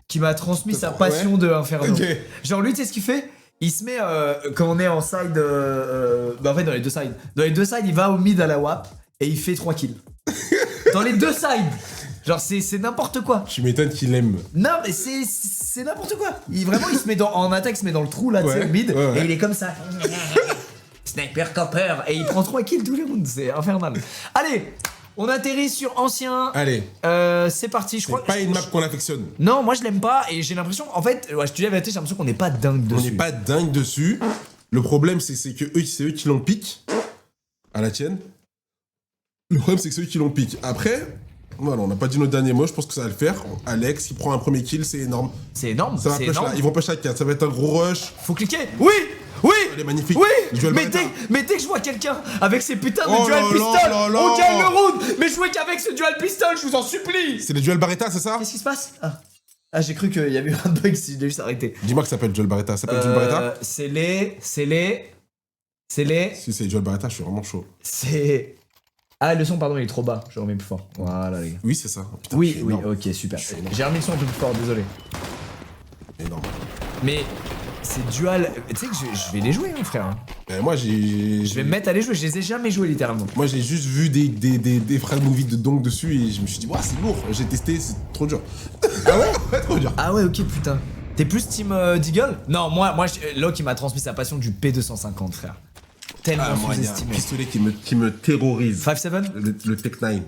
qui m'a transmis sa Ouais. passion de Inferno. Ok. Genre, lui, tu sais ce qu'il fait? Il se met, quand on est en side, bah en fait dans les deux sides. Dans les deux sides, il va au mid à la WAP et il fait 3 kills. Dans les deux sides. Genre c'est n'importe quoi. Tu m'étonnes qu'il aime. Non mais c'est n'importe quoi. Vraiment il se met en attaque, il se met dans le trou là, tu sais, Ouais, au mid, ouais, ouais. et il est comme ça. Sniper copper. Et il prend 3 kills tous les rounds, c'est infernal. Allez, on atterrit sur ancien. Allez, C'est parti, je c'est crois. pas une map qu'on affectionne. Non, moi je l'aime pas et j'ai l'impression, en fait, ouais, je te dis la vérité, j'ai l'impression qu'on n'est pas dingue On dessus. n'est pas dingue dessus. Le problème, c'est que c'est eux qui l'ont pique. À la tienne. Le problème, c'est que c'est eux qui l'ont pique. Après, voilà, on n'a pas dit notre dernier mot. Je pense que ça va le faire. Alex, il prend un premier kill, c'est énorme. C'est énorme, Ça va c'est push énorme. là. Ils vont push à 4. Ça va être un gros rush. Faut cliquer. Oui, oui. Elle est magnifique. Oui, Le duel mais Beretta. dès que je vois quelqu'un avec ces putains de Oh dual là là pistol, là là. on gagne le round. Mais jouez qu'avec ce dual pistol, je vous en supplie. C'est le duel Barretta, c'est ça? Qu'est-ce qui se passe? Ah, j'ai cru qu'il y avait eu un bug si je l'ai juste arrêté. Dis-moi que ça s'appelle duel Barretta. Ça s'appelle duel Barretta? C'est les... Si c'est duel Barretta, je suis vraiment chaud. C'est... Ah, le son, pardon, il est trop bas. Je remets plus fort. Voilà, les gars. Oui, c'est ça. Oh, putain, je Oui, suis énorme. ok, super. Je suis énorme. J'ai remis le son un peu plus fort, désolé. Énorme. Mais C'est dual. Tu sais que je vais les jouer, hein, frère. Moi, Je vais me mettre à les jouer. Je les ai jamais joués, littéralement. Moi, j'ai juste vu des frères movies de donk dessus et je me suis dit, ouais, c'est lourd. J'ai testé, c'est trop dur. Ah ouais? Ouais, trop dur. Ah ouais, ok, putain. T'es plus team Deagle? Non, moi, Locke, il m'a transmis sa passion du P250, frère. Tellement Moi, il y a un sous-estimé. pistolet qui me terrorise. 5-7? Le Tech 9.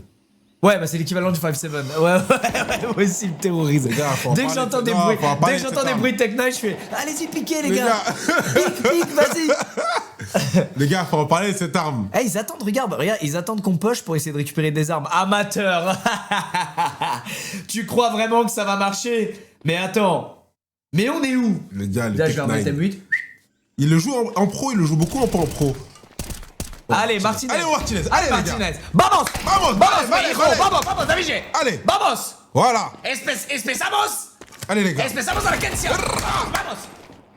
Ouais, bah c'est l'équivalent du 5-7. Ouais, moi aussi, il me terrorise. Les gars, faut en Dès que parler, j'entends des non, bruits, faut en parler dès que de j'entends cette des arme. bruits de Tech 9, je fais allez-y, piquez, les Les gars. gars, Pique, vas-y. les gars, faut en parler de cette arme. Eh, ils attendent, regarde, ils attendent qu'on push pour essayer de récupérer des armes. Amateur. Tu crois vraiment que ça va marcher? Mais attends. Mais on est où? Les gars, le Là, je Tech vais remettre 9. M8. Il le joue en pro, il le joue beaucoup pas en pro. Allez, Martinez. Allez, Martinez. Allez, Allez, les gars. Martinez. Vamos. Vamos, Vamos, vale, hijo. vale. Vamos, David. Allez. Vamos. Voilà. Empezamos. Allez, les gars. Empezamos a la canción. Vamos.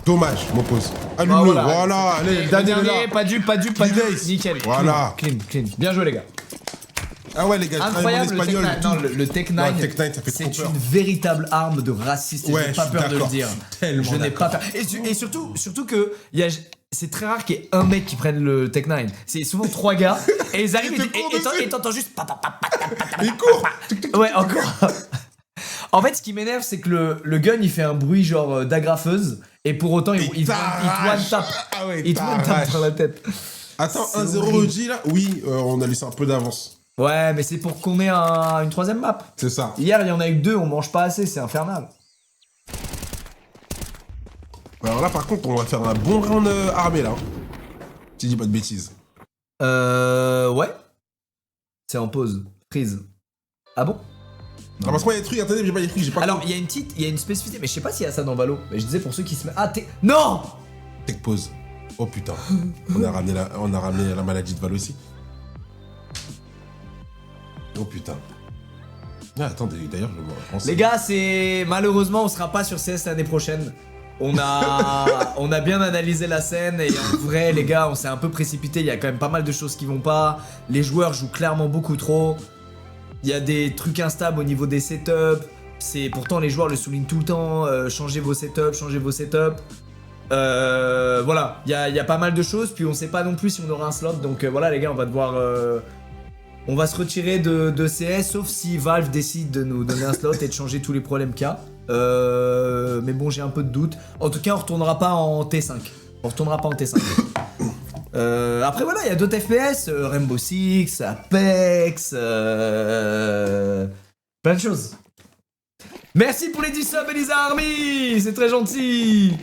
Dommage, m'oppose. Allume-le. Ah, voilà. Voilà. Allez, Daniel est là. Pas dupe. Days. Nickel. Voilà. Clean. Bien joué, les gars. Ah ouais, les gars, Incroyable, en espagnol. le Tech 9. Non, le Tech 9, Non, le Tech 9, ça fait c'est trop peur. une véritable arme de raciste. Et Ouais, j'ai je pas suis peur de le d'accord, dire. je suis tellement Je n'ai pas d'accord. peur. Et surtout que c'est très rare qu'il y ait un mec qui prenne le Tech 9. C'est souvent 3 gars et ils arrivent Ils te courent dessus. et t'entends juste. Il court. Ouais, encore. En fait, ce qui m'énerve, c'est que le gun il fait un bruit genre d'agrafeuse et pour autant il te one-tap. Ah ouais, Il te one-tap dans la tête. Attends, C'est 1-0 horrible. Audi là. Oui, on a laissé un peu d'avance. Ouais, mais c'est pour qu'on ait une 3ème map. C'est ça. Hier, il y en a eu que 2, on mange pas assez, c'est infernal. Alors là, par contre, on va faire un bon round armé là. Tu dis pas de bêtises. Ouais. C'est en pause. Prise. Ah bon? Ah, parce que moi, il y a des trucs, attendez, j'ai pas les trucs, j'ai pas. Alors, il y a une spécificité, mais je sais pas s'il y a ça dans Valo. Mais je disais pour ceux qui se mettent. Ah, t'es. Non! Tech pause. Oh putain. on a ramené la maladie de Val aussi. Oh putain. Ah, attendez, d'ailleurs, je me pense. Les gars, c'est. Malheureusement, on sera pas sur CS l'année prochaine. On a bien analysé la scène et en vrai, les gars, on s'est un peu précipité. Il y a quand même pas mal de choses qui vont pas. Les joueurs jouent clairement beaucoup trop. Il y a des trucs instables au niveau des setups. Pourtant, les joueurs le soulignent tout le temps. Changez vos setups. Voilà, il y a pas mal de choses. Puis on sait pas non plus si on aura un slot. Donc voilà, les gars, on va devoir. On va se retirer de CS, sauf si Valve décide de nous donner un slot et de changer tous les problèmes qu'il y a. Mais bon, j'ai un peu de doute. En tout cas, on retournera pas en T5. Après, voilà, il y a d'autres FPS, Rainbow Six, Apex, plein de choses. Merci pour les 10 subs, Elisa Army, c'est très gentil.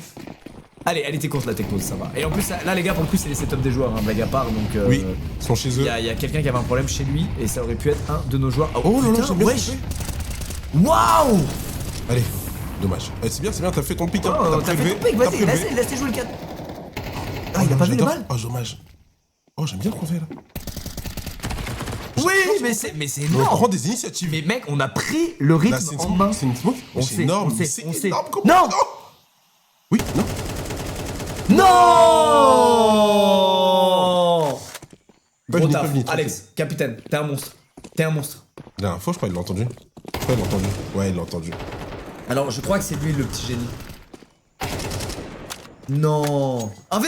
Allez, elle était courte la techno, ça va. Et en plus, là, les gars, pour le coup, c'est les setups des joueurs, hein, blague à part. Donc, Oui, ils sont chez eux. il y a quelqu'un qui avait un problème chez lui et ça aurait pu être un de nos joueurs. Oh là là, putain, c'est bien wesh. fait. Waouh! Allez, dommage. C'est bien, t'as fait ton pic. Hein. Oh, t'as fait prélevé, ton pic, t'as vas-y, prélevé. laisse-les jouer le 4. Ah, Oh il a non, pas vu les j'adore. balles? Oh, dommage. Oh, j'aime bien ce qu'on fait là. Oui, mais c'est On énorme. prend des initiatives. Mais mec, on a pris le rythme Là, c'est une en main. smoke. C'est une smoke. On C'est sait, énorme. on sait, C'est on sait. énorme. Comment Non. Oui, non. Non. Pas Gros fini, taf. pas fini, Alex, capitaine, t'es un monstre. T'es un monstre. La dernière fois, je crois qu'il l'a entendu. Ouais, il l'a entendu. Alors, je crois que c'est lui le petit génie. Non. Un V1.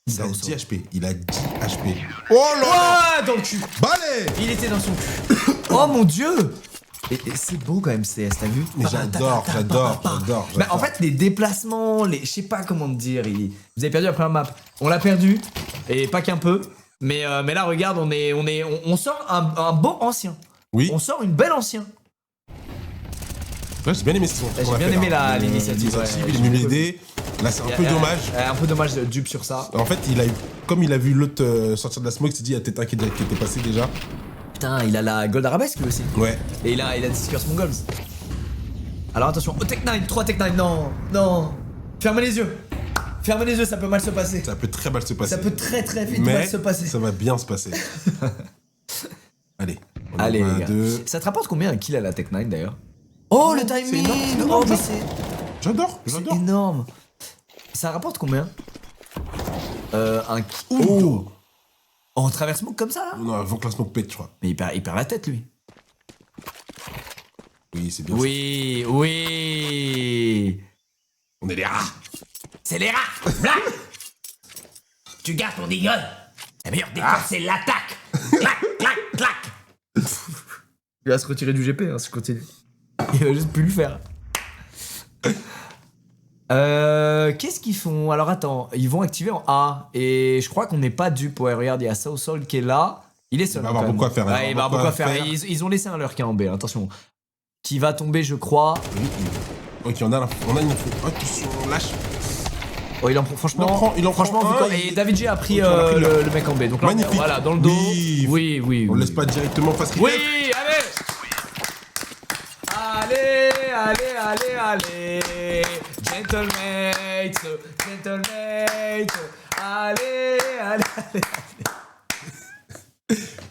Il a 10 HP. Il a 10 HP. Oh là là. Ouais, dans le cul. Balai. Il était dans son cul. Oh mon dieu. Et c'est beau quand même CS, t'as vu? Mais j'adore. Mais en fait, les déplacements, je sais pas comment te dire. Vous avez perdu la première map. On l'a perdu, et pas qu'un peu. Mais là, regarde, on sort un beau ancien. Oui. On sort une belle ancien. Ouais, j'ai bien aimé ce qu'on a J'ai fait, bien aimé là. l'initiative. Ouais, Il est venu l'aider. Là, c'est un peu dommage. Un peu dommage de dupe sur ça. En fait, comme il a vu l'autre sortir de la smoke, il s'est dit, il y a peut-être un qui était passé déjà. Putain, il a la gold arabesque lui aussi. Ouais. Et il a Discurse Mongols. Alors attention, oh Tech 9, 3 Tech 9, non. Fermez les yeux, ça peut mal se passer. Ça peut très mal se passer. Ça peut très vite Mais mal se passer. ça va bien se passer. Allez. On Allez en a les gars. 2. Ça te rapporte combien un kill à la Tech 9 d'ailleurs? Oh le timing. énorme, Oh mais J'adore. c'est énorme. Ça rapporte combien? Un kill. Oh. En traversement comme ça là? Non, avant que la smoke pète, je crois. Mais il perd la tête lui. Oui, c'est bien. Oui. On est les rats. C'est les rats. Black. Tu gardes ton deagle. La meilleure défense, c'est l'attaque. Clac, clac, clac. Il va se retirer du GP, hein, si je continue. Il va juste plus le faire. Qu'est-ce qu'ils font? Alors attends, ils vont activer en A. Et je crois qu'on n'est pas dupe. Ouais, regarde, il y a Southall qui est là. Il est seul. Il va avoir beaucoup à faire. Ouais, il va avoir beaucoup à faire. Ils ont laissé un lurk en B, attention. Qui va tomber, je crois. Ok, on a une info. Attention, lâche. Oh, il en prend, franchement. Il en prend franchement, un, et David G a pris Ok, on a pris le mec en B. Donc là, Magnifique. voilà, dans le dos. Oui. Oui. On laisse pas directement face Oui, allez. Gentlemates. Allez.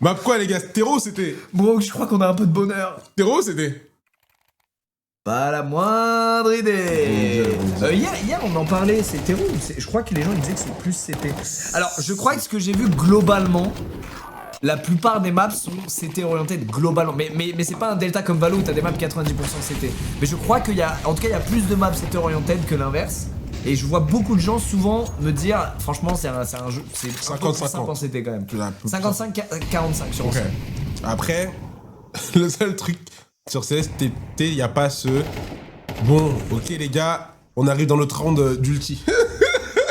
Bah quoi les gars, Terreau c'était. Bro, je crois qu'on a un peu de bonheur. Terreau c'était. Pas la moindre idée. Bon Dieu. Hier, on en parlait, c'est Terreau. Je crois que les gens ils disaient que c'est plus CT. Alors, je crois que ce que j'ai vu globalement, la plupart des maps sont CT oriented globalement. Mais c'est pas un delta comme Valo où t'as des maps 90% CT. Mais je crois qu'il y a, en tout cas, il y a plus de maps CT oriented que l'inverse. Et je vois beaucoup de gens souvent me dire, franchement, c'est un jeu, c'est 50-50 en CT quand même. La- 55-45 sur Ok. ensemble. Après, le seul truc sur CSTT, il n'y a pas ce. Bon, ok les gars, on arrive dans notre round d'ulti.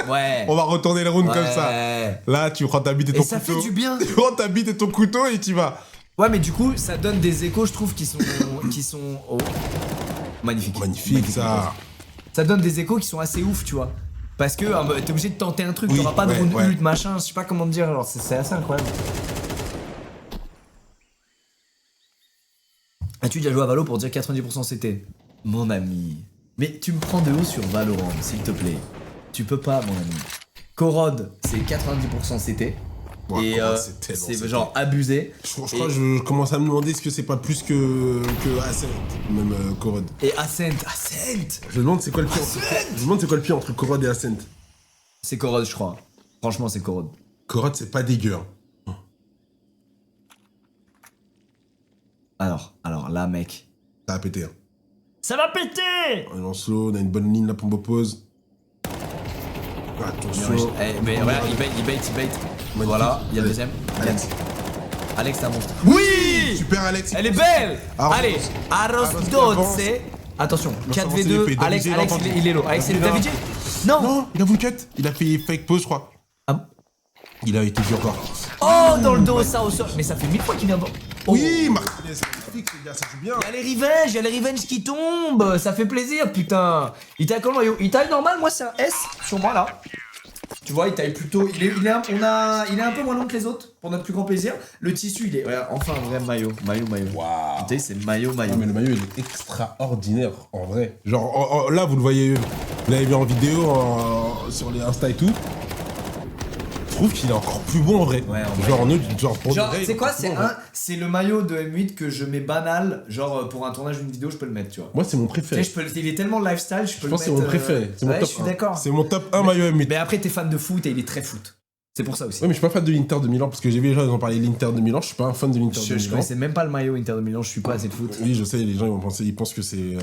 Ouais. On va retourner les rounds comme ça. Ouais. Là, tu prends ta bite et ton Et ça couteau. fait du bien. Tu prends ta bite et ton couteau et tu vas. Ouais, mais du coup, ça donne des échos, je trouve, qui sont oh. Magnifique. Magnifique ça. Ça donne des échos qui sont assez ouf, tu vois. Parce que t'es obligé de tenter un truc, Oui, t'auras pas de ouais, round ouais. ult, machin, je sais pas comment te dire, alors c'est assez incroyable. As-tu déjà joué à Valo pour dire 90% CT? Mon ami. Mais tu me prends de haut sur Valorant, s'il te plaît. Tu peux pas, mon ami. Corod, c'est 90% CT. Ouais, et Corod, c'est tellement c'est CT. genre abusé. Je crois que je commence à me demander est-ce que c'est pas plus que Ascent, même Corod. Et Ascent. Je me demande c'est quoi le pire entre. Je me demande c'est quoi le pire entre Corod et Ascent. C'est Corod, je crois. Franchement, c'est Corod. Corod c'est pas dégueu. Hein. Alors là, mec. Ça a pété. Hein. Ça va péter! On est en slow, on a une bonne ligne là pour pause. Attention. Mais regarde, il bait. Voilà, il y a le deuxième. Alex. Alex, c'est un monstre. Oui! Super Alex. Elle est belle! Arros. Allez, Arros Doce. Doce. Attention, Non, ça avance, il est 4v2. fait. Alex, David J, il entend. il est low. Alex, c'est le David J? Non! Non, il a full cut. Il a fait fake pause, je crois. Ah bon? Il a été vu encore. Oh, dans le dos, ça au sol. Mais ça fait 1000 fois qu'il vient dans. Oh. Oui, Martinez, c'est magnifique, les gars, ça joue bien. Il y a les revenge qui tombent. Ça fait plaisir, putain. Il taille comment, Mayo? Il taille normal, moi c'est un S sur moi là. Tu vois, il taille plutôt. Il est un peu moins long que les autres, pour notre plus grand plaisir. Le tissu, il est. Regarde, enfin un vrai maillot. Maillot. Waouh. Tu sais, c'est maillot. Ah, mais le maillot, il est extraordinaire, en vrai. Genre, là, vous le voyez, vous l'avez vu en vidéo, sur les Insta et tout. Je trouve qu'il est encore plus bon en vrai. Ouais, en vrai. Genre pour Genre, de vrai, c'est quoi? il est bon, en vrai. C'est le maillot de M8 que je mets banal. Genre, pour un tournage d'une vidéo, je peux le mettre, tu vois. Moi, c'est mon Tu préféré. sais, il est tellement lifestyle, je peux Je le pense que mettre. c'est mon préféré. C'est mon Ouais, top je suis 1. d'accord. C'est mon top 1 maillot M8. Mais après, t'es fan de foot et il est très foot. C'est pour ça aussi. Ouais, mais je suis pas fan de l'Inter de Milan parce que j'ai vu les gens ils ont parlé de l'Inter de Milan. Je suis pas un fan de l'Inter de Je Milan. connaissais même pas le maillot Inter de Milan, je suis pas assez de foot. Oui, je sais, les gens ils pensent que c'est.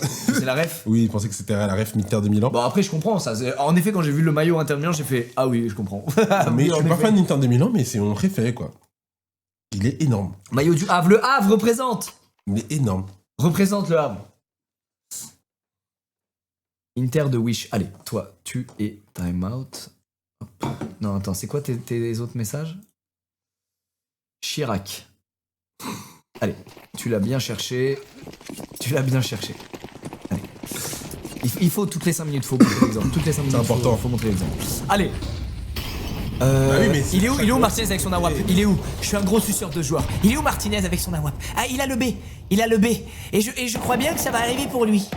C'est la ref. Oui, ils pensaient que c'était la ref Inter de Milan. Bon, après, je comprends ça. En effet, quand j'ai vu le maillot Inter de Milan, j'ai fait ah oui, je comprends. mais Oui, je en suis pas effet. fan d'Inter de Milan, mais c'est mon préféré quoi. Il est énorme. Maillot du Havre, le Havre représente. Il est énorme. Représente le Havre. Inter de Wish. Allez, toi, tu es time out. Hop. Non, attends, c'est quoi tes autres messages? Chirac. Allez, tu l'as bien cherché. Allez. Il faut toutes les 5 minutes, faut montrer l'exemple. Toutes les 5 minutes, important. faut montrer l'exemple. Allez. oui, mais c'est il est où ça, Martinez avec son AWAP? Il est où? Je suis un gros suceur de joueurs. Il est où Martinez avec son AWAP? Ah, il a le B. Et je crois bien que ça va arriver pour lui.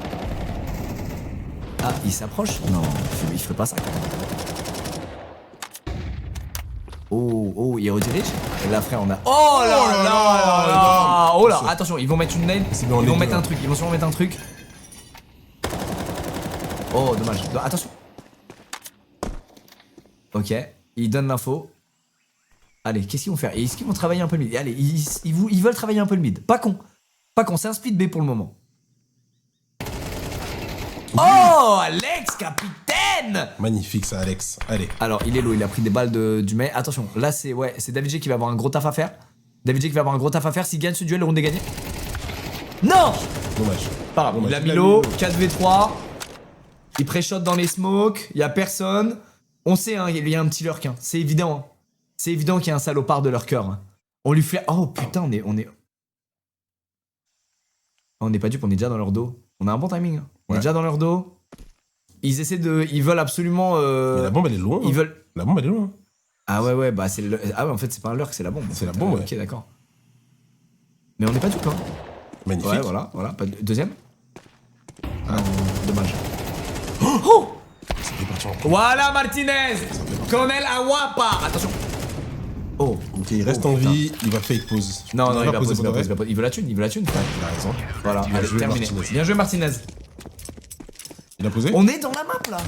Ah, il s'approche? Non, il ferait pas ça quand même. Oh, il redirige? Et là, frère, on a. Oh là là! Oh là! Attention, ils vont mettre une nade. C'est bien, on Ils est vont mettre deux, un truc. Ils vont sûrement mettre un truc. Oh, dommage. Attention. Ok, ils donnent l'info. Allez, qu'est-ce qu'ils vont faire? Est-ce qu'ils vont travailler un peu le mid? Allez, ils veulent travailler un peu le mid. Pas con, c'est un split B pour le moment. Oh, Alex, capitaine! Magnifique ça, Alex. Allez. Alors, il est low, il a pris des balles du mec. Attention, là, c'est David G qui va avoir un gros taf à faire. David G qui va avoir un gros taf à faire. S'il gagne ce duel, le round est gagné. Non! Dommage. Pas grave, Dommage. il a mis low, 4v3. Il pré-shot dans les smokes, il y a personne. On sait, hein, il y a un petit lurk, hein. C'est évident. Hein. C'est évident qu'il y a un salopard de lurker. Hein. On lui fait... Oh putain, on est... On n'est pas dupe, on est déjà dans leur dos. On a un bon timing. Hein. On est déjà dans leur dos. Ils essaient de... Ils veulent absolument... Mais la bombe, elle est loin. Ils veulent... La bombe, elle est loin. Ah ouais, bah c'est le... Ah ouais, en fait, c'est pas un lurk, c'est la bombe. C'est la bombe, ouais. Ok, d'accord. Mais on n'est pas dupe, hein. Magnifique. Ouais, voilà. Pas de... Deuxième. Ah, dommage. Oh, Ça fait partir en voilà Martinez. Colonel Awapa. Attention. Oh. Ok, il reste en vie, il va fake pause. Non, il va poser poser, pour de vrai. il veut la thune, frère. Il a raison. Voilà, Bien allez, joué, terminé. Martinez. Bien joué Martinez. Il a posé. On est dans la map là.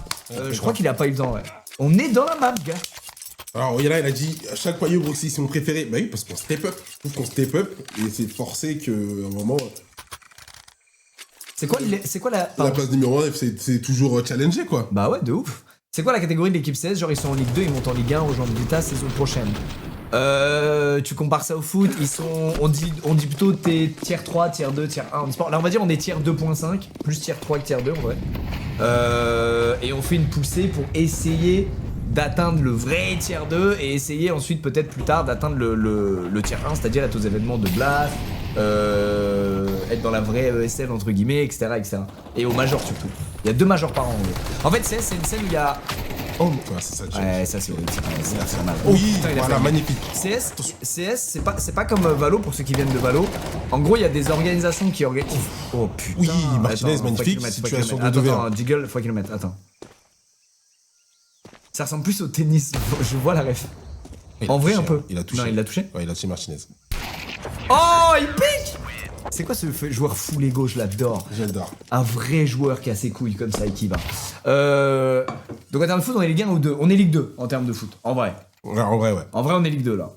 Je crois qu'il a pas eu le temps, ouais. On est dans la map, gars. Alors, il y en a, il a dit à chaque fois, Broxy, c'est mon préféré. Bah oui, parce qu'on step up. Je trouve qu'on step up et c'est forcé qu'à un moment, C'est quoi la... la Pardon. place numéro 1, c'est toujours challengé, quoi. Bah ouais, de ouf. C'est quoi la catégorie de l'équipe 16? Genre ils sont en Ligue 2, ils montent en Ligue 1, rejoignent Vita saison prochaine. Tu compares ça au foot, ils sont... On dit plutôt t'es tier 3, tier 2, tier 1 en sport. Là on va dire on est tier 2.5, plus tier 3 que tier 2 en vrai. Et on fait une poussée pour essayer d'atteindre le vrai tier 2 et essayer ensuite peut-être plus tard d'atteindre le tier 1, c'est-à-dire être aux événements de Blast, être dans la vraie ESL entre guillemets, etc. Et au major surtout. Il y a 2 majors par an en gros. En fait c'est une scène où il y a... Oh Ouais, c'est ça, ouais, ça c'est horrible, c'est mal. Oui, putain, il a voilà, fait- magnifique. CS c'est pas comme Valo pour ceux qui viennent de Valo. En gros, il y a des organisations qui organisent. Oh putain. Oui, Martinez, Attends, magnifique, faut qu'il le situation mette. de 2v1. Attends, Jiggle, faut qu'il le mette. Attends. Ça ressemble plus au tennis. Je vois la ref. Il a En vrai, touché, un peu. hein. Il a touché. Non, il l'a touché. Ouais, il a touché Martinez. Oh, il pique. C'est quoi ce joueur fou Lego? Je l'adore. J'adore. Un vrai joueur qui a ses couilles comme ça et qui va. Donc en termes de foot, on est Ligue 1 ou 2? On est Ligue 2 en termes de foot. En vrai. Ouais, en vrai, ouais. En vrai, on est Ligue 2 là.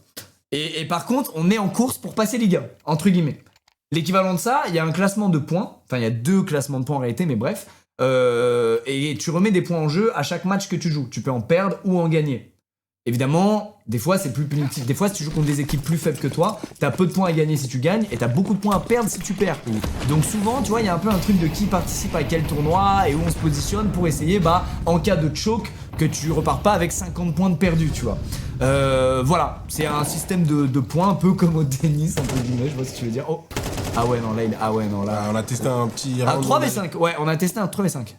Et par contre, on est en course pour passer Ligue 1, entre guillemets. L'équivalent de ça, il y a un classement de points. Enfin, il y a 2 classements de points en réalité, mais bref. Et tu remets des points en jeu à chaque match que tu joues. Tu peux en perdre ou en gagner. Évidemment, des fois c'est plus punitif. Des fois, si tu joues contre des équipes plus faibles que toi, t'as peu de points à gagner si tu gagnes et t'as beaucoup de points à perdre si tu perds. Donc souvent, tu vois, il y a un peu un truc de qui participe à quel tournoi et où on se positionne pour essayer, bah, en cas de choke, que tu repars pas avec 50 points de perdu, tu vois. Voilà, c'est un système de points un peu comme au tennis, entre guillemets, je vois ce que tu veux dire. Oh, ah ouais, non, là, ah ouais, non, là. On a testé un petit Un round. 3v5, ouais, on a testé un 3v5.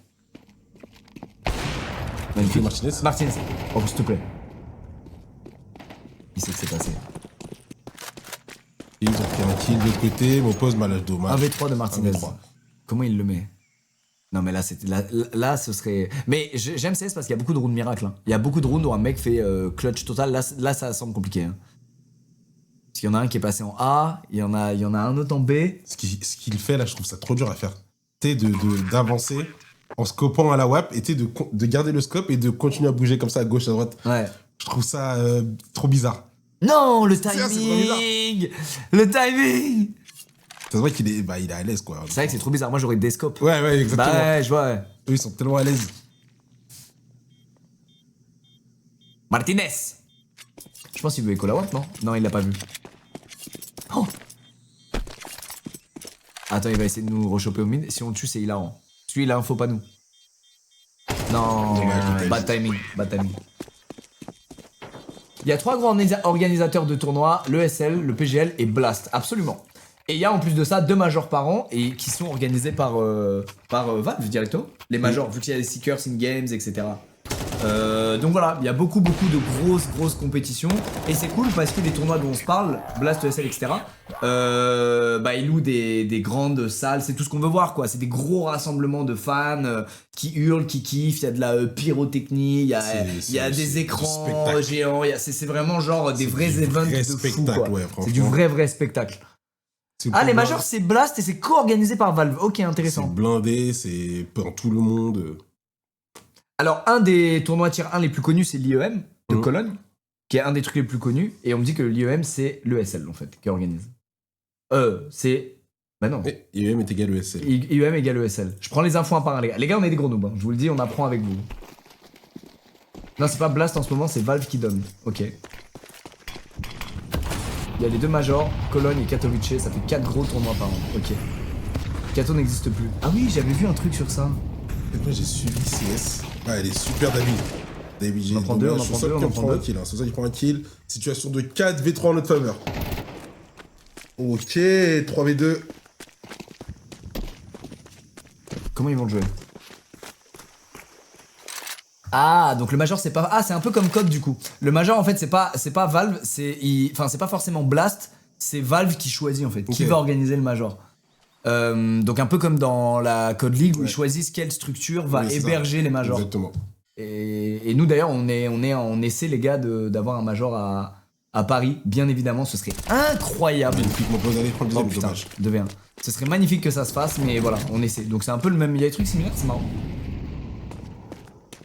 Magnifique, Martinez. Martinez, oh, s'il te plaît. Il sait que c'est passé. Ils ont pris un kill de l'autre côté, mon pose malade dommage. 1v3 de Martinez. 1v3. Comment il le met? Non mais là, là ce serait... Mais j'aime CS parce qu'il y a beaucoup de rounds miracles. Hein. Il y a beaucoup de rounds où un mec fait clutch total. Là ça semble compliqué. Hein. Parce qu'il y en a un qui est passé en A, il y en a un autre en B. Ce qu'il fait là, je trouve ça trop dur à faire. Tu sais, d'avancer en scopant à la WAP et tu sais, de garder le scope et de continuer à bouger comme ça à gauche, à droite. Ouais. Je trouve ça trop bizarre. Non, le C'est trop bizarre. timing. Le timing. Ça se voit qu'il est, bah, il est à l'aise quoi. C'est vrai que c'est trop bizarre. Moi j'aurais des scopes. Ouais, exactement. Bah ouais, je vois. Ouais. Eux, ils sont tellement à l'aise. Martinez. Je pense qu'il veut écho la WAP, non? Non, il l'a pas vu. Oh. Attends, il va essayer de nous rechoper au mid. Si on le tue, c'est hilarant. Celui, il a info, pas nous. Non, Dommage, bad timing, bad timing. Il y a 3 grands organisateurs de tournois, l'ESL, le PGL et Blast, absolument. Et il y a en plus de ça 2 majors par an et qui sont organisés par Valve directement. Les majors, vu qu'il y a des Seekers in Games, etc. Donc voilà, il y a beaucoup de grosses compétitions et c'est cool parce que les tournois dont on se parle, Blast, ESL, etc. Bah ils louent des grandes salles, c'est tout ce qu'on veut voir quoi. C'est des gros rassemblements de fans qui hurlent, qui kiffent. Il y a de la pyrotechnie, il y a C'est des du écrans spectacle. géants. C'est vraiment genre des vrais du events vrai de fou spectacle, quoi. ouais, C'est du franchement. vrai spectacle. C'est Ah, pour les voir- majors, c'est Blast et c'est co-organisé par Valve. Ok, C'est intéressant. blindé, c'est dans tout le monde. Alors, un des tournois tier 1 les plus connus, c'est l'IEM de Mhm. Cologne, qui est un des trucs les plus connus. Et on me dit que l'IEM, c'est l'ESL, en fait, qui organise. C'est Bah non. Et IEM est égal ESL. IEM égale ESL. Je prends les infos un par un, les gars. Les gars, on est des gros noobs. Hein. Je vous le dis, on apprend avec vous. Non, c'est pas Blast en ce moment, c'est Valve qui donne. Ok. Il y a les deux majors, Cologne et Katowice. Ça fait 4 gros tournois par an. Ok. Kato n'existe plus. Ah oui, j'avais vu un truc sur ça. Et moi, j'ai suivi CS. Ah, elle est super, David. David, j'ai On en prend deux, on en prend deux, on en prend deux. un kill. C'est ça qui prend un kill. Situation de 4v3 en notre faveur. Ok, 3v2. Comment ils vont le jouer? Ah, donc le Major c'est pas... Ah, c'est un peu comme Code du coup. Le Major en fait c'est pas Valve, enfin c'est pas forcément Blast, c'est Valve qui choisit en fait, qui va organiser le Major. Donc un peu comme dans la Code League où ils choisissent quelle structure va héberger les Majors. Exactement. Et nous d'ailleurs on essaie les gars d'avoir un Major à Paris, bien évidemment ce serait incroyable. Magnifique, mon pote, allez prendre le deuxième, dommage. 2v1. Ce serait magnifique que ça se fasse, mais voilà, on essaie. Donc c'est un peu le même, il y a des trucs similaires, c'est marrant.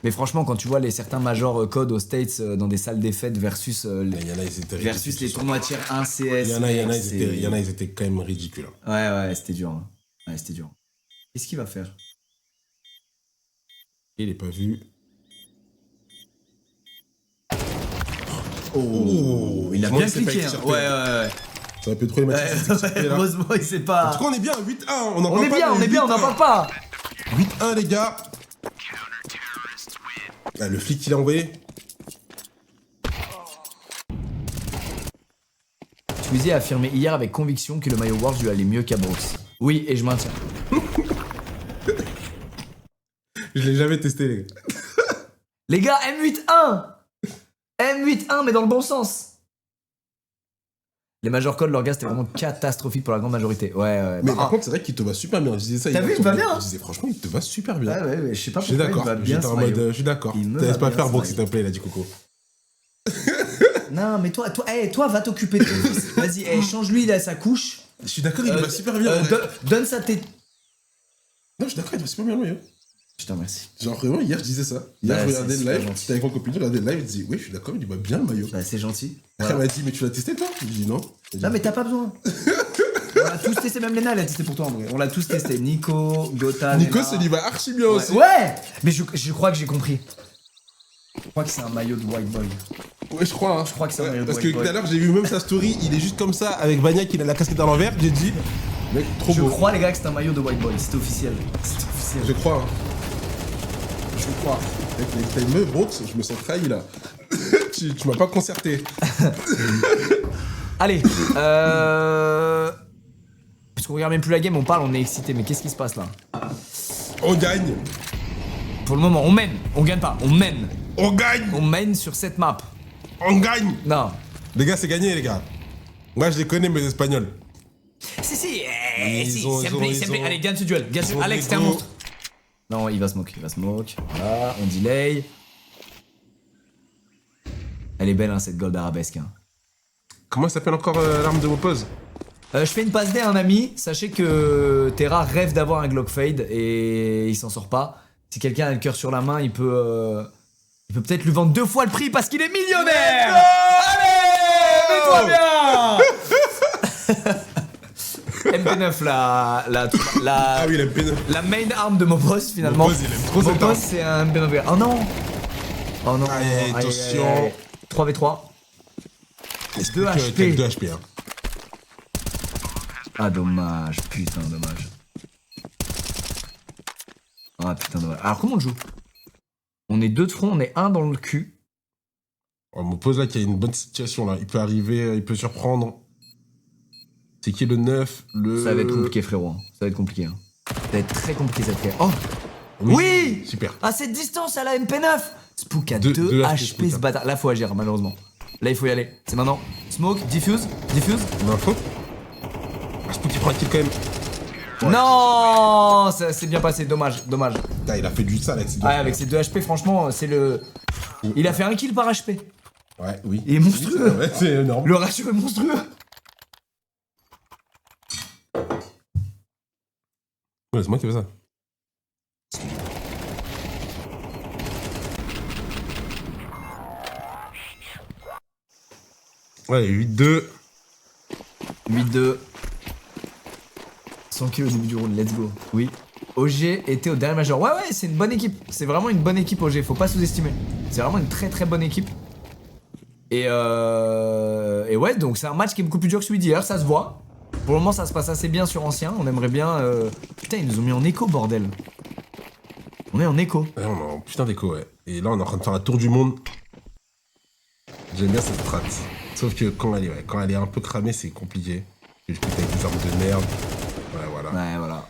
Mais franchement, quand tu vois certains majors code aux States dans des salles des fêtes versus les tournois tier 1 CS. Il y en a, ils étaient quand même ridicules. Ouais, c'était dur. Hein. Ouais, c'était dur. Qu'est-ce qu'il va faire? Il est pas vu. Oh, il a bien cliqué. Hein. Ouais. Ça va peut-être trop les matchs. Heureusement, il sait pas. En tout cas, on est bien, 8-1. On est bien, on n'en parle pas. 8-1, les gars. Ah, le flic qu'il a envoyé. Squeezie a affirmé hier avec conviction que le maillot Wars lui allait mieux qu'à Brooks. Oui, et je maintiens. Je l'ai jamais testé, les gars. Les gars, M8-1 M8-1, mais dans le bon sens. Les Major Code, leur gars, c'était vraiment catastrophique pour la grande majorité. Ouais. Mais par contre, c'est vrai qu'il te va super bien. Je disais ça. T'as vu, il va bien. Je disais, franchement, il te va super bien. Ouais, je sais pas pourquoi il va bien. J'étais en mode, je suis d'accord. Te laisse pas faire Brooks, s'il te plaît, il a dit Coco. Non, mais toi, va t'occuper de ton fils. Vas-y, change-lui, il a sa couche. Je suis d'accord, il va super bien. Donne sa tête. Non, je suis d'accord, il va super bien, le maillot. Putain, merci. Genre, vraiment, hier, je disais ça. Hier, je regardais le live, j'étais avec mon copine, je regardais le live, je disais, oui, je suis d'accord, il va bien, le maillot. Bah, c'est gentil. Après, elle m'a dit, mais tu l'as testé, toi? Je dis non. Non, mais t'as pas besoin. On l'a tous testé, même Lena, elle a testé pour toi, en vrai. On l'a tous testé. Nico, Gotha. Nico, ça lui va archi bien aussi. Ouais! Mais je crois que j'ai compris. Je crois que c'est un maillot de White Boy. Ouais, je crois, hein. Je crois que c'est un maillot de Parce White que Boy. tout à l'heure, j'ai vu même sa story, il est juste comme ça, avec Vania qui a la casquette à l'envers. J'ai dit, mec, trop beau. Je crois, les gars, que c'est un maillot de White Boy. C'est officiel. Je crois, hein. Je crois. Mec, les time Brooks, je me sens trahi là. tu m'as pas concerté. Allez, puisqu'on regarde même plus la game, on parle, on est excité, mais qu'est-ce qui se passe là? On gagne. Pour le moment, on mène, on gagne pas, on mène. On gagne. On mène sur cette map. On gagne. Non. Les gars, c'est gagné, les gars. Moi, je les connais, mes Espagnols. Si, Ils ont- allez, gagne ce duel. Alex, t'es un monstre. Non, il va smoke. Voilà, on delay. Elle est belle, hein, cette gold arabesque. Hein. Comment s'appelle encore l'arme de Mopose? Je fais une passe D à un ami. Sachez que Terra rêve d'avoir un Glock Fade et il s'en sort pas. Si quelqu'un a le cœur sur la main, il peut peut-être lui vendre 2 fois le prix parce qu'il est millionnaire. Allez, mets-toi bien. MP9, Ah oui, la MP9. la main arme de Mopos finalement. Mopos, il aime trop cette Mopos, arme. c'est un MP9. Oh non. Oh non. Aïe, attention. 3v3. Est-ce que 2 HP. Avec 2 HP, hein. Ah dommage, putain dommage. Ah putain dommage. Alors comment on joue? On est 2 de front, on est 1 dans le cul. On me pose là qu'il y a une bonne situation là. Il peut arriver, il peut surprendre. C'est qui le 9? Ça va être compliqué frérot. Hein. Ça va être compliqué. Hein. Ça va être très compliqué cette guerre. Oh oui, Super. À cette distance, à la MP9. Spook a 2 deux HP ce bâtard. Là faut agir malheureusement. Là il faut y aller. C'est maintenant. Smoke, diffuse. On a un faux. Ah, je peux qu'il prend un kill quand même. Ouais. Non, ça s'est bien passé, dommage. Ah, il a fait du sale avec ses 2 Ouais, avec ses 2 HP, franchement, c'est le... Il a fait 1 kill par HP. Ouais, oui. Il est monstrueux. Ouais, c'est énorme. Le ratio est monstrueux. Ouais, c'est moi qui fais ça. Ouais, 8-2. 8-2. 100 kills au début du round, let's go. Oui. OG était au dernier major. Ouais, c'est une bonne équipe. C'est vraiment une bonne équipe, OG. Faut pas sous-estimer. C'est vraiment une très très bonne équipe. Et ouais, donc c'est un match qui est beaucoup plus dur que celui d'hier, ça se voit. Pour le moment, ça se passe assez bien sur ancien. On aimerait bien. Putain, ils nous ont mis en écho, bordel. On est en écho. Ouais, on est en putain d'écho, ouais. Et là, on est en train de faire un tour du monde. J'aime bien cette strat. Sauf que quand elle est un peu cramée, c'est compliqué. Du coup, t'as des armes de merde. Ouais, voilà. Ouais, voilà.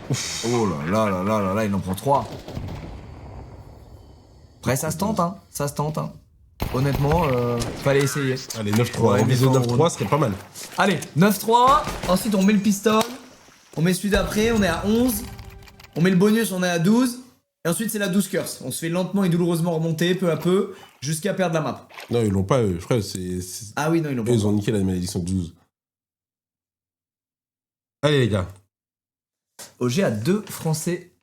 Ouf. Oh là, il en prend 3. Après, ça se tente, hein. Ça se tente, hein. Honnêtement, fallait essayer. Allez, 9-3. Ouais, En viser mais 9-3 serait pas mal. Allez, 9-3. Ensuite, on met le piston. On met celui d'après, on est à 11. On met le bonus, on est à 12. Et ensuite, c'est la 12 curse. On se fait lentement et douloureusement remonter, peu à peu, jusqu'à perdre la map. Non, ils l'ont pas, eux. Je crois que c'est. Ah oui, non, ils l'ont pas. Eux, ils ont niqué la malédiction de 12. Allez, les gars. OG a 2 Français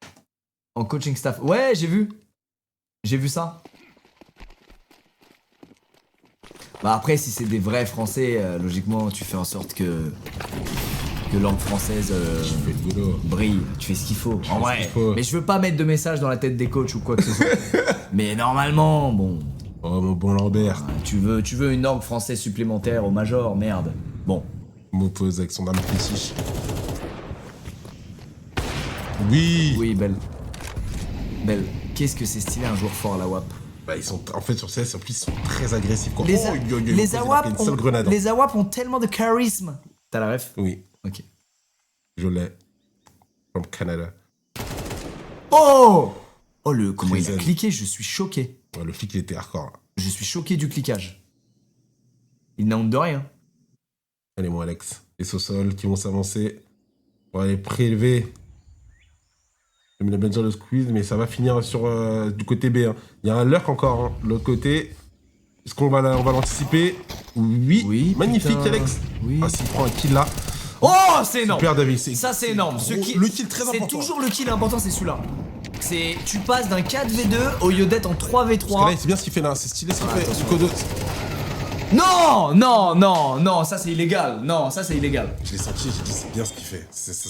en coaching staff. Ouais, j'ai vu. J'ai vu ça. Bah après, si c'est des vrais Français, logiquement, tu fais en sorte que langue française Je fais le boulot. brille. Tu fais ce qu'il faut. En ce vrai. qu'il faut. Mais je veux pas mettre de message dans la tête des coachs ou quoi que ce soit. Mais normalement, bon. Oh, mon bon Lambert. Tu veux une orgue française supplémentaire au major, merde. Bon. M'oppose avec son arme fétiche. Oui. Oui, belle. Belle. Qu'est-ce que c'est stylé un joueur fort à la WAP. Bah, ils sont. En fait, sur CS, en plus, ils sont très agressifs. Quoi. Les, les AWAP une seule grenade. les AWAP ont tellement de charisme. T'as la ref? Oui, Ok. je l'ai. From Canada. Oh! Oh le comment il a Prison. cliqué, je suis choqué. Ouais, le flic, il était hardcore. Je suis choqué du cliquage. Il n'a honte de rien. Allez, mon Alex. Les Sosol qui vont s'avancer pour aller prélever. J'aime bien dire le squeeze, mais ça va finir sur du côté B. Hein. Il y a un lurk encore, hein. L'autre côté. Est-ce qu'on va l'anticiper? Oui. Oui, Magnifique, putain. Alex. Oui. Ah, s'il prend un kill là. Oh, c'est énorme. Super, David. Ça c'est énorme. Le kill très important. C'est toujours le kill important, c'est celui-là. C'est tu passes d'un 4v2 au lieu d'être en 3v3. Parce que là, c'est bien ce qu'il fait là. C'est stylé ce qu'il fait. attention. Kodo. Non, ça c'est illégal. Non, ça c'est illégal. Je l'ai senti, j'ai dit c'est bien ce qu'il fait.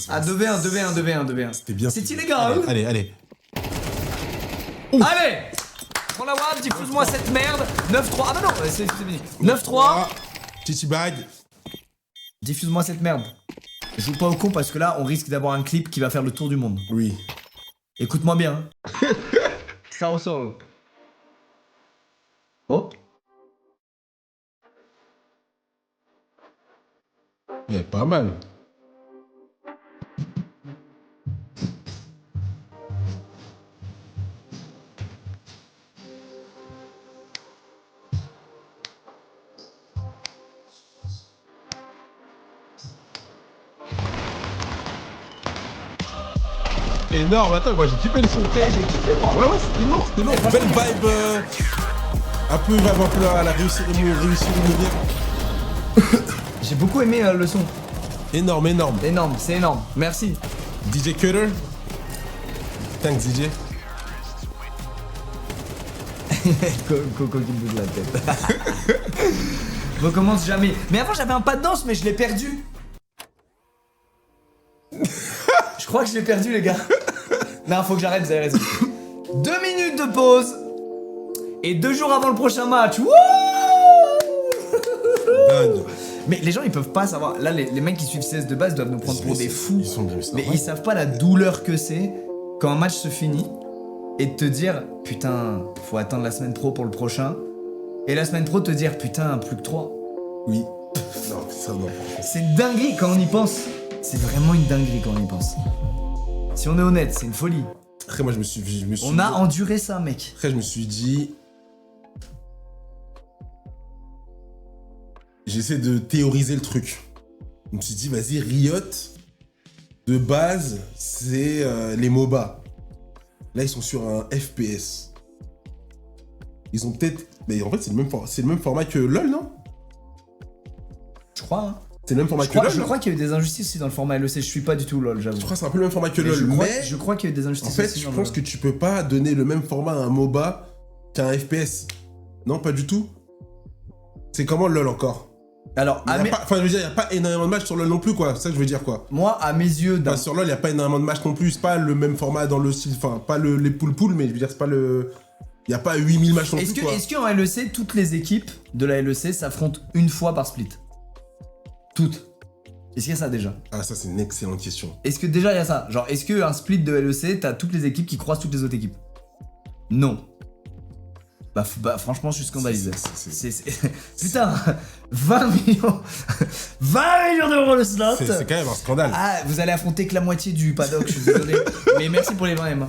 Ah 2v1, 2v1, 2v1, 2v1. C'était bien. C'est ce qu'il fait. illégal. Allez. Allez. Prends la WAP, diffuse-moi cette merde. 9-3. Ah bah non, c'est fini. 9-3. Titi bag. Diffuse-moi cette merde. Je joue pas au con parce que là, on risque d'avoir un clip qui va faire le tour du monde. Oui. Écoute-moi bien. Ça ressort. Oh. Ouais, pas mal. Énorme, attends, moi j'ai kiffé le son. Ouais, c'était lourd. Belle vibe. Un peu vibe un peu à la réussir de mourir. J'ai beaucoup aimé le son. Énorme. Énorme, c'est énorme. Merci. DJ Cutter. Thanks DJ. Coco qui me bouge la tête. Recommence jamais. Mais avant j'avais un pas de danse mais je l'ai perdu. Je crois que je l'ai perdu les gars. Non, faut que j'arrête, vous avez raison. 2 minutes de pause. Et 2 jours avant le prochain match. Wouh. Dingue. Mais les gens ils peuvent pas savoir. Là les mecs qui suivent CS de base doivent nous prendre pour des fous. Ils sont bien, Mais ils savent pas la douleur que c'est quand un match se finit et de te dire putain, faut attendre la semaine pro pour le prochain. Et la semaine pro te dire putain, plus que 3. Oui. Non, ça non. C'est une dinguerie quand on y pense. C'est vraiment une dinguerie quand on y pense. Si on est honnête, c'est une folie. Après, moi, je me suis On a enduré ça, mec. Après, je me suis dit. J'essaie de théoriser le truc. Je me suis dit, vas-y, Riot, de base, c'est les MOBA. Là, ils sont sur un FPS. Ils ont peut-être. Mais en fait, c'est le même format que LoL, non? Je crois, hein. C'est le même format que LoL. Je crois qu'il y a eu des injustices aussi dans le format LEC. Je suis pas du tout LoL, j'avoue. Je crois que c'est un peu le même format que Mais LoL. je crois qu'il y a eu des En injustices fait, aussi je dans pense le... que tu peux pas donner le même format à un MOBA qu'à un FPS. Non, pas du tout. C'est comment LoL encore? Alors, Enfin, je veux dire, il n'y a pas énormément de matchs sur LoL non plus, quoi. C'est ça que je veux dire, quoi. moi, à mes yeux, Enfin, sur LoL, il n'y a pas énormément de matchs non plus. C'est pas le même format dans le style. Enfin, pas les pool, mais je veux dire, c'est pas le. Il n'y a pas 8000 matchs non plus, quoi. Est-ce qu'en LEC, toutes les équipes de la LEC s'affrontent une fois par split? Toutes. Est-ce qu'il y a ça déjà? Ah, ça, c'est une excellente question. Est-ce que déjà il y a ça? Genre, est-ce qu'un split de LEC, t'as toutes les équipes qui croisent toutes les autres équipes? Non. Bah franchement, je suis scandalisé. Putain, 20 millions 20 millions d'euros le slot. C'est quand même un scandale. Ah, vous allez affronter que la moitié du paddock, je suis désolé. Mais merci pour les 20 M.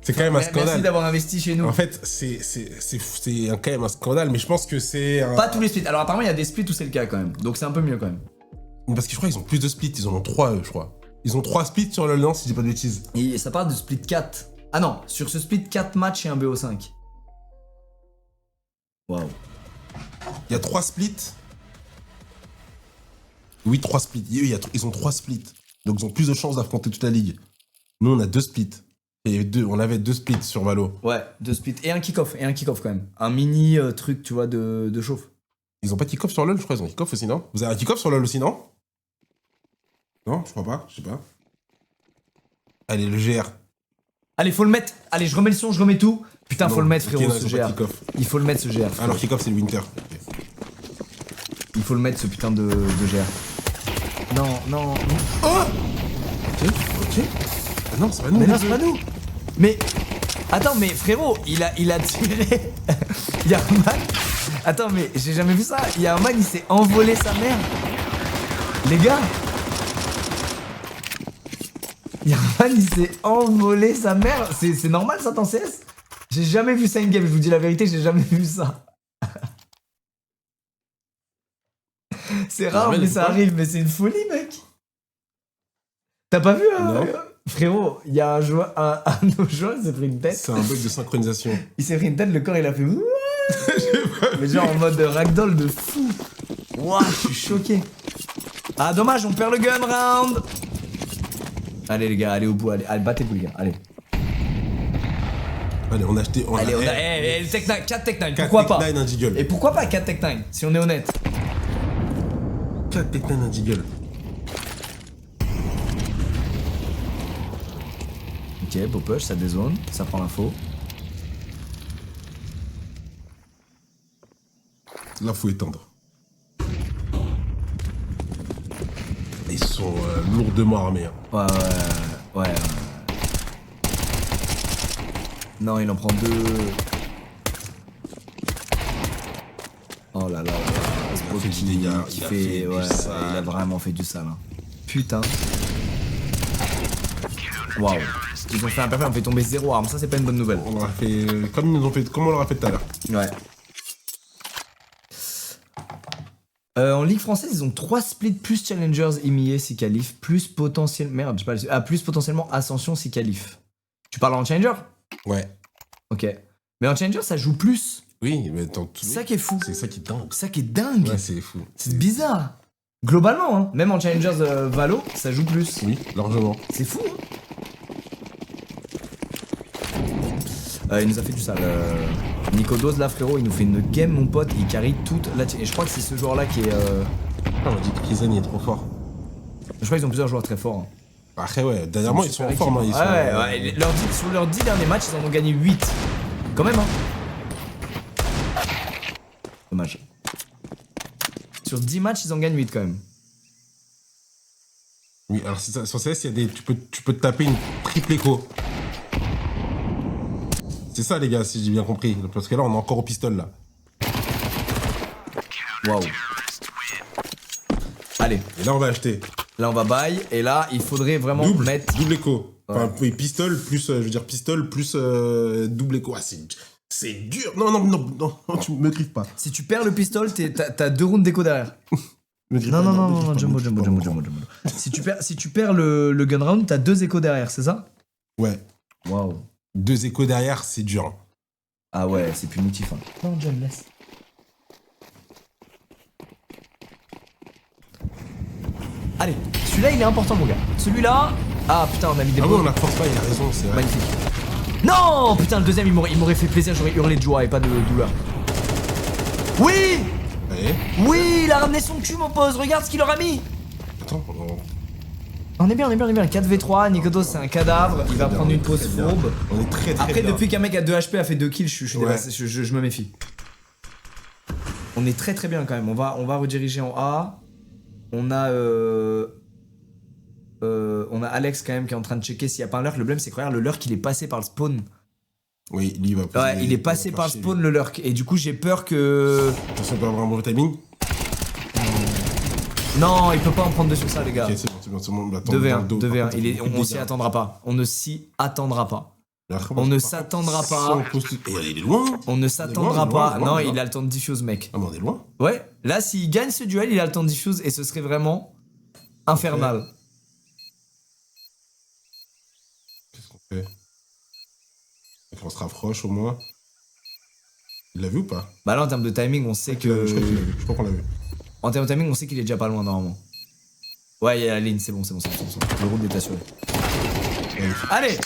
C'est quand même un scandale. Merci d'avoir investi chez nous. En fait, c'est quand même un scandale, mais je pense que c'est... Pas tous les splits. Alors apparemment, il y a des splits où c'est le cas quand même. Donc c'est un peu mieux quand même. Parce que je crois qu'ils ont plus de splits, ils en ont 3 eux, je crois. Ils ont 3 splits sur LoL, non, si je dis pas de bêtises. Et ça parle de split 4. Ah non, sur ce split 4 matchs et un BO5. Waouh. Il y a 3 splits. Oui, 3 splits. Ils ont 3 splits. Donc ils ont plus de chances d'affronter toute la ligue. Nous, on a 2 splits. Et on avait 2 splits sur Valo. Ouais, 2 splits. Et un kick-off quand même. Un mini truc, tu vois, de chauffe. Ils ont pas de kick-off sur LoL, je crois. Ils ont kick-off aussi, non? Vous avez un kick-off sur LoL aussi, non? Non, je crois pas. Je sais pas. Allez, le GR. Allez, faut le mettre. Allez, je remets le son, je remets tout. Putain, Non, faut le mettre, ok, frérot, non, ce ils ont pas de GR. kick-off. Il faut le mettre, ce GR. frérot. Alors, kick-off, c'est le Winter. Ok. Il faut le mettre, ce putain de GR. Non, non, non. Oh Ok. Ah non, c'est pas nous. Mais non, c'est pas nous. Mais attends, mais frérot, il a tiré. Il y a un man. Attends, mais j'ai jamais vu ça. Il y a un man, il s'est envolé sa mère. Les gars. Il y a un man, il s'est envolé sa mère. C'est normal ça en CS? J'ai jamais vu ça in game. Je vous dis la vérité, j'ai jamais vu ça. C'est rare, mais ça arrive. Mais c'est une folie, mec. T'as pas vu Non. Frérot, il y a un joueur, un de nos joueurs, il s'est pris une tête. C'est un bug de synchronisation. Il s'est pris une tête, le corps il a fait. Mais genre en mode ragdoll de fou. Ouah, je suis choqué. Ah, dommage, on perd le gun round. Allez, les gars, allez au bout, allez, battez-vous, les gars, allez. Allez, on a acheté. Allez, on a. Tech 9, 4 Tech 9, pourquoi pas? 4 Tech 9, un jiggle. Et pourquoi pas 4 Tech 9, si on est honnête? 4 Tech 9, un jiggle. Ok, beau push, ça dézone, ça prend l'info. Là, faut éteindre. Ils sont lourdement armés. Hein. Ouais. Non, il en prend 2. Oh là là, ce bro fait du dégât, qui il a fait fait du sale. il a vraiment fait du sale. Hein. Putain. Waouh. Ils ont fait un parfait, on fait tomber 0 arme, ça c'est pas une bonne nouvelle. On leur a fait comme ils nous ont fait, comme on leur a fait tout à l'heure. Ouais. En Ligue française, ils ont 3 splits plus Challengers IMIA si qualif, plus potentiellement. Merde, j'ai pas le... Ah, plus potentiellement Ascension si qualif. Tu parles en Challenger? Ouais. Ok. Mais en Challenger, ça joue plus. Oui, mais attends, C'est ça qui est fou. c'est ça qui est dingue. C'est ça qui est dingue. Ouais, c'est fou. C'est bizarre. Globalement, hein. Même en Challengers Valo, ça joue plus. Oui, largement. C'est fou, hein. Il nous a fait du sale. Nico Dose, là, frérot, il nous fait une game, mon pote. Il carry toute la team. Et je crois que c'est ce joueur-là qui est. Ah, on dit que Krizan, il est trop fort. Je crois qu'ils ont plusieurs joueurs très forts. Hein. Après, ouais, dernièrement, ils sont en Super forme. Hein, équipe. ils sont, Ouais. Sur leurs 10 derniers matchs, ils en ont gagné 8. Quand même, hein. Dommage. Sur 10 matchs, ils en gagnent 8 quand même. Oui, alors c'est ça, sur CS, il y a des, tu peux te taper une triple écho. C'est ça, les gars, si j'ai bien compris. Parce que là, on est encore au pistol, là. Waouh. Allez, Et là, on va acheter. là on va buy. Et là, il faudrait vraiment mettre. Double écho. Ouais. Enfin, oui, pistol plus, je veux dire, pistol plus double écho. Ah, c'est dur. Non, tu me griffes pas. Si tu perds le pistol, t'as 2 rounds d'écho derrière. Me griffe Non, pas, non, me non, griffe pas, Jumbo. me griffe pas. Si tu perds le gun round, t'as 2 échos derrière, c'est ça? Ouais. Waouh. 2 échos derrière, c'est dur. Ah ouais, c'est punitif. Hein. Non, John, laisse. Allez, celui-là il est important, mon gars. Celui-là. Ah putain, on a mis des Ah ouais, balles. on la force pas, il a raison, c'est vrai. Magnifique. Non, putain, le deuxième il m'aurait fait plaisir, j'aurais hurlé de joie et pas de douleur. Oui. Ouais, Ouais. Oui, il a ramené son cul, mon pote. Regarde ce qu'il aura mis. Attends, On est bien. 4v3, Nikoto c'est un cadavre, il va bien, prendre on est une pause très bien. fourbe. on est très très Après, bien. depuis qu'un mec à 2 HP a fait 2 kills, je Ouais. me méfie. On est très bien quand même. On va rediriger en A. On a Alex quand même qui est en train de checker s'il y a pas un lurk. Le problème c'est que regarde, le lurk il est passé par le spawn. Oui, lui il va poser- Ouais, il est passé par le spawn le lurk. Et du coup j'ai peur que... Attention, on peut avoir un mauvais timing. Non, il peut pas en prendre deux sur ça les gars. Ok, c'est bon, bah, attends, 2v1, dans le dos, par 2v1. contre, Il est, beaucoup de on s'y dégâts. attendra pas. On ne s'y attendra pas. Mais après, On moi, ne par s'attendra contre, pas. si on pose tout- Et il est loin. On ne s'attendra pas. loin, Non, loin. il a le temps de diffuse mec. Ah, mais on est loin. Ouais, là s'il gagne ce duel, il a le temps de diffuse et ce serait vraiment infernal. Qu'est-ce qu'on fait? Ok, on se rapproche au moins. Il l'a vu ou pas? Bah là en termes de timing, on sait Je crois qu'il l'a que... vu. Je crois qu'on l'a vu. En termes de timing, on sait qu'il est déjà pas loin normalement. Ouais, il y a la ligne, c'est bon. Le route est assuré. Magnifique. Allez.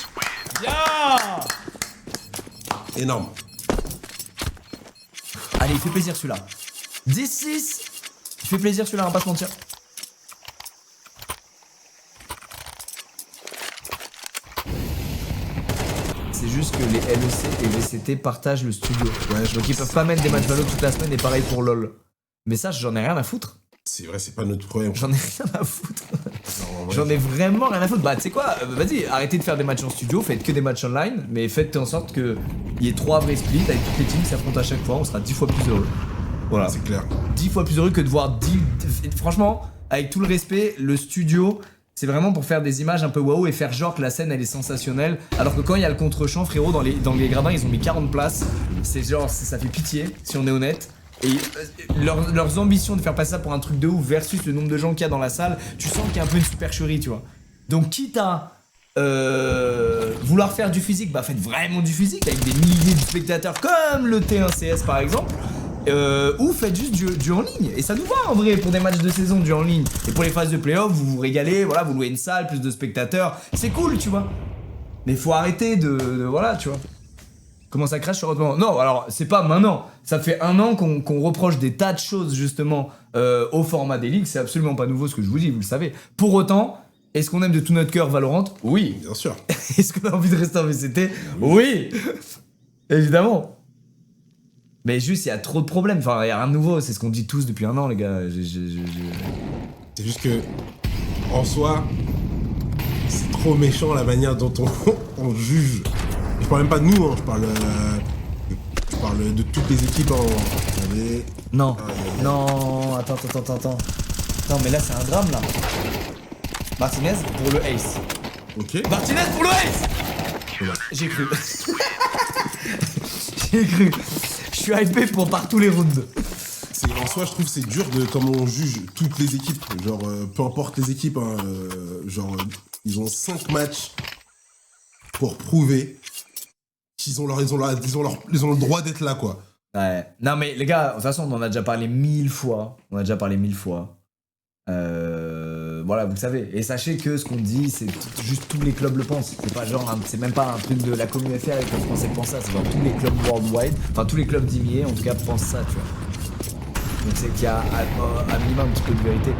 Yeah. Énorme. Allez, il fait plaisir celui-là. 10-6. Il fait plaisir celui-là, on va pas se mentir. C'est juste que les LEC et VCT partagent le studio. Ouais, Donc ils peuvent pas mettre des matchs Valo toute la semaine et pareil pour LoL. Mais ça, j'en ai rien à foutre. C'est vrai, c'est pas notre problème. J'en ai rien à foutre. Non, en vrai, J'en ai vraiment rien à foutre. Bah, tu sais quoi, vas-y, arrêtez de faire des matchs en studio, faites que des matchs online, mais faites en sorte qu'il y ait 3 vrais splits avec toutes les teams qui s'affrontent à chaque fois, on sera 10 fois plus heureux. Voilà. c'est clair. 10 fois plus heureux que de voir 10. Franchement, avec tout le respect, le studio, c'est vraiment pour faire des images un peu waouh et faire genre que la scène elle est sensationnelle. Alors que quand il y a le contre-champ, frérot, dans les gradins, ils ont mis 40 places. C'est genre, ça fait pitié, si on est honnête. Et leurs ambitions de faire passer ça pour un truc de ouf versus le nombre de gens qu'il y a dans la salle, tu sens qu'il y a un peu une supercherie, tu vois. Donc, quitte à vouloir faire du physique, bah faites vraiment du physique avec des milliers de spectateurs comme le T1CS par exemple. Ou faites juste du en ligne. Et ça nous va en vrai pour des matchs de saison du en ligne. Et pour les phases de playoff, vous vous régalez, voilà, vous louez une salle, plus de spectateurs. C'est cool, tu vois. Mais faut arrêter de voilà, tu vois. Comment ça crache sur autre moment. Non, alors c'est pas maintenant. Ça fait 1 an qu'on reproche des tas de choses justement au format des ligues. C'est absolument pas nouveau ce que je vous dis, vous le savez. Pour autant, est-ce qu'on aime de tout notre cœur Valorant? Oui. Bien sûr. Est-ce qu'on a envie de rester en VCT? Oui. Évidemment. Mais juste, il y a trop de problèmes. Enfin, il y a rien de nouveau. C'est ce qu'on dit tous depuis 1 an, les gars. C'est juste que, en soi, c'est trop méchant la manière dont on juge. Je parle même pas de nous, hein, je parle de toutes les équipes. Attendez. Non. Ah, y a- Non. Attends. Attends, mais là, c'est un drame, là. Martinez pour le ace. Ok. Martinez pour le ace. Voilà. J'ai cru. J'ai cru. Je suis hypé pour par tous les rounds. En soi, je trouve que c'est dur de comment on juge toutes les équipes. Genre, peu importe les équipes, hein, ils ont 5 matchs pour prouver qu'ils ont le droit d'être là, quoi. Ouais. Non mais les gars, de toute façon, on en a déjà parlé 1000 fois. Voilà, vous le savez. Et sachez que ce qu'on dit, c'est juste tous les clubs le pensent. C'est pas genre, c'est même pas un truc de la commune FR et que les Français pensent ça. C'est genre tous les clubs worldwide, enfin tous les clubs d'IMIA en tout cas pensent ça, tu vois. Donc c'est qu'il y a un minimum un petit peu de vérité.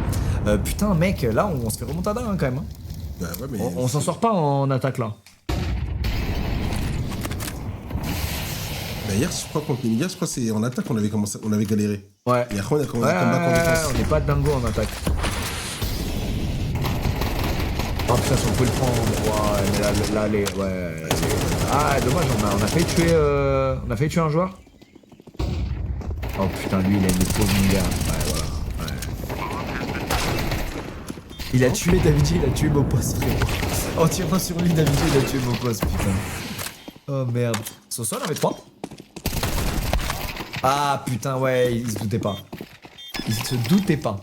Putain mec, là on se fait remontada hein, quand même. Hein. Bah ouais, mais On s'en sort pas en attaque là. Bah hier, je crois contre les je crois que c'est en attaque qu'on avait commencé, on avait galéré. Ouais. Et après, on a commencé à combattre en défense. on n'est pas dingo en attaque. Oh putain, si on peut le prendre. Ouais, mais là les. Ouais. Ah, dommage, on a failli tuer. On a failli tuer un joueur. Oh putain, lui, il a une pauvre mon gars. Ouais, voilà. Ouais. Il a tué Davidji, il a tué Mopos, frérot. En tirant sur lui, Davidji, il a tué Mopos, putain. Oh merde. Soso, on avait 3. Ah putain, ouais, il se doutait pas. Il se doutait pas.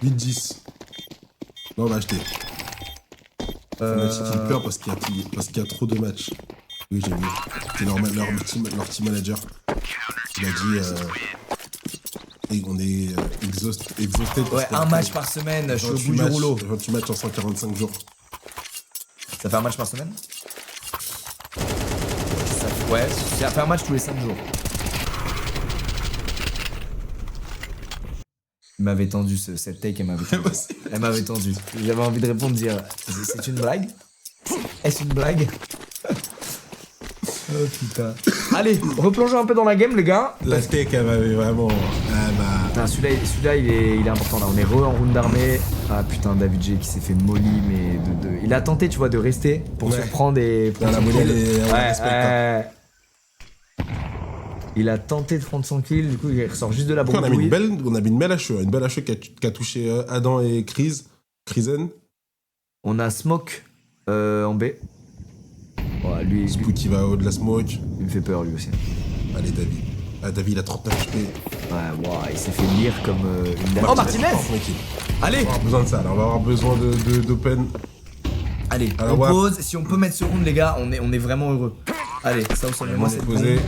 8-10. Non, on va acheter. Fnatic, il pleure parce qu'il y a trop de matchs. Oui, j'ai vu. C'est normal, leur team manager. Il a dit. Et on est exhausted. Ouais, un match par semaine, je suis au bout du rouleau. 28 matchs en 145 jours. Ça fait un match par semaine? Ouais, ça fait un match tous les 5 jours. Il m'avait tendu cette take, elle m'avait tendu. Elle m'avait tendu. J'avais envie de répondre, dire c'est une blague? Est-ce une blague? Oh putain. Allez, replongeons un peu dans la game, les gars. La steak, elle m'avait vraiment. Ah bah. Putain, celui-là il est important là. On est en round d'armée. Ah putain, David G qui s'est fait molly, mais il a tenté, tu vois, de rester pour se prendre et. Pour la monnaie, elle est. Il a tenté de prendre son kill, du coup il ressort juste de la bombe. On a mis une belle HE, qui a touché Adam et Krisen. On a Smoke en B. Ouais, lui. Spook qui va au de la smoke. Il me fait peur lui aussi. Allez, David. Ah, David, il a 39 HP. Ouais, wow, il s'est fait lire comme une. Oh, Martinez! Allez! On va avoir besoin de ça, là. On va avoir besoin d'open. Allez, alors, on pose. Si on peut mettre ce round, les gars, on est vraiment heureux. Allez, ça au moi c'est posé.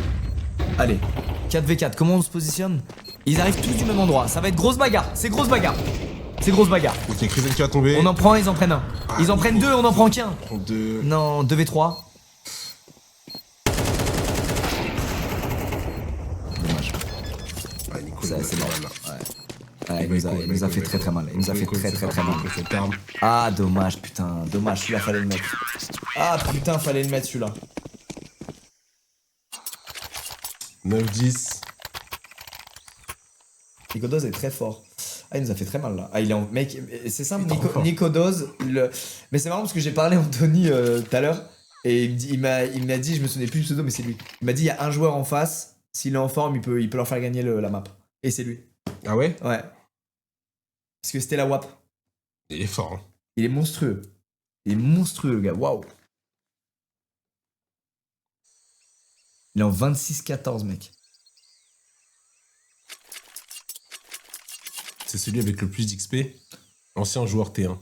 Allez, 4v4, comment on se positionne? Ils arrivent tous du même endroit. Ça va être grosse bagarre. C'est grosse bagarre. C'est grosse bagarre. Ok, Krisen qui va tomber. On en prend un, ils en prennent un. Ils en prennent deux, on en prend qu'un. Deux. Non, 2v3. Dommage. Ah, Nico, C'est mort. là. Ouais, il nous a fait très mal. Il nous a fait très mal. Ah, dommage, putain. Dommage, celui-là, fallait le mettre. Ah, putain, fallait le mettre, celui-là. 9-10. Nicodoz est très fort. Ah, il nous a fait très mal là. Ah, il est en. Mec, c'est simple, Nicodoz. Mais c'est marrant parce que j'ai parlé à Anthony tout à l'heure. Et il m'a dit, je me souvenais plus du pseudo, mais c'est lui. Il m'a dit, il y a un joueur en face. S'il est en forme, il peut leur faire gagner la map. Et c'est lui. Ah ouais? Ouais. Parce que c'était la WAP. Il est fort, hein. Il est monstrueux. Il est monstrueux, le gars. Waouh. Il est en 26-14, mec. C'est celui avec le plus d'XP. Ancien joueur T1.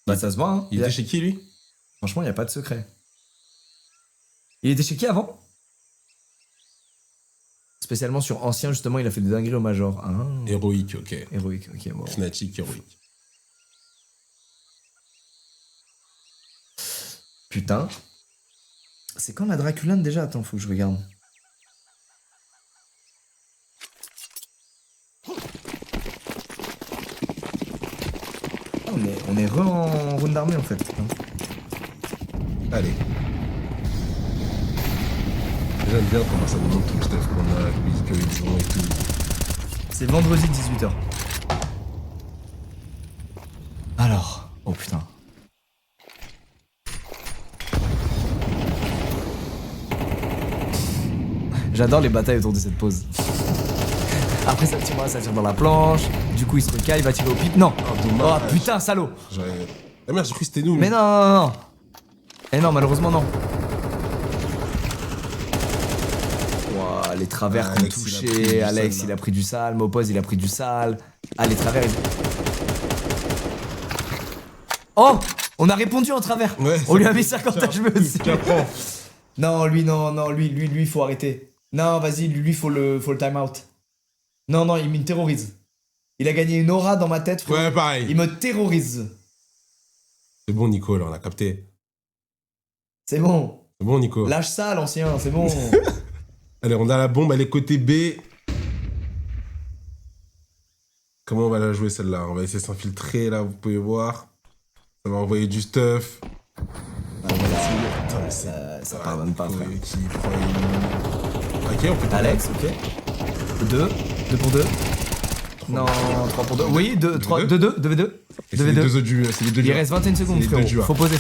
Bah, ça se voit, hein. Il était chez qui, lui? Franchement, il n'y a pas de secret. Il était chez qui avant? Spécialement sur ancien, justement, il a fait des dingueries au Major. Ah. Héroïque, ok. Héroïque, ok. Wow. Fnatic, héroïque. Putain. C'est quand la Draculane déjà? Attends, faut que je regarde. Ah, on est en round d'armée en fait. Allez. J'aime bien comment ça nous montre tout le stuff qu'on a, qu'ils ont et tout. C'est vendredi 18h. Alors. Oh putain. J'adore les batailles autour de cette pause. Après ça tire dans la planche. Du coup il se recaille, il va tirer au pit. Non. Oh putain, salaud. Ah merde, j'ai cru que c'était nous. Mais non. Eh non, malheureusement non. Wow, les travers qu'on touché. Alex il a pris du sale. Mopose il a pris du sale. Ah les travers. Oh, on a répondu en travers. Ouais, on lui a mis 50 HV aussi. Qu'apprends. Non, lui, faut arrêter. Non, vas-y, lui, faut le time out. Non, il me terrorise. Il a gagné une aura dans ma tête. Frère. Ouais, pareil. Il me terrorise. C'est bon, Nico, là, on a capté. C'est bon. C'est bon, Nico. Lâche ça, l'ancien, c'est bon. Allez, on a la bombe, elle est côté B. Comment on va la jouer, celle-là? On va essayer de s'infiltrer, là, vous pouvez voir. Ça va envoyer du stuff. Putain, ça pardonne pas, frère. Ok, on peut Alex, ok. 2 pour 2. Non, 3 pour 2. Oui, 2, 3, 2v2. 2v2. C'est les deux autres duos. Il reste 21 secondes, frérot. Faut poser.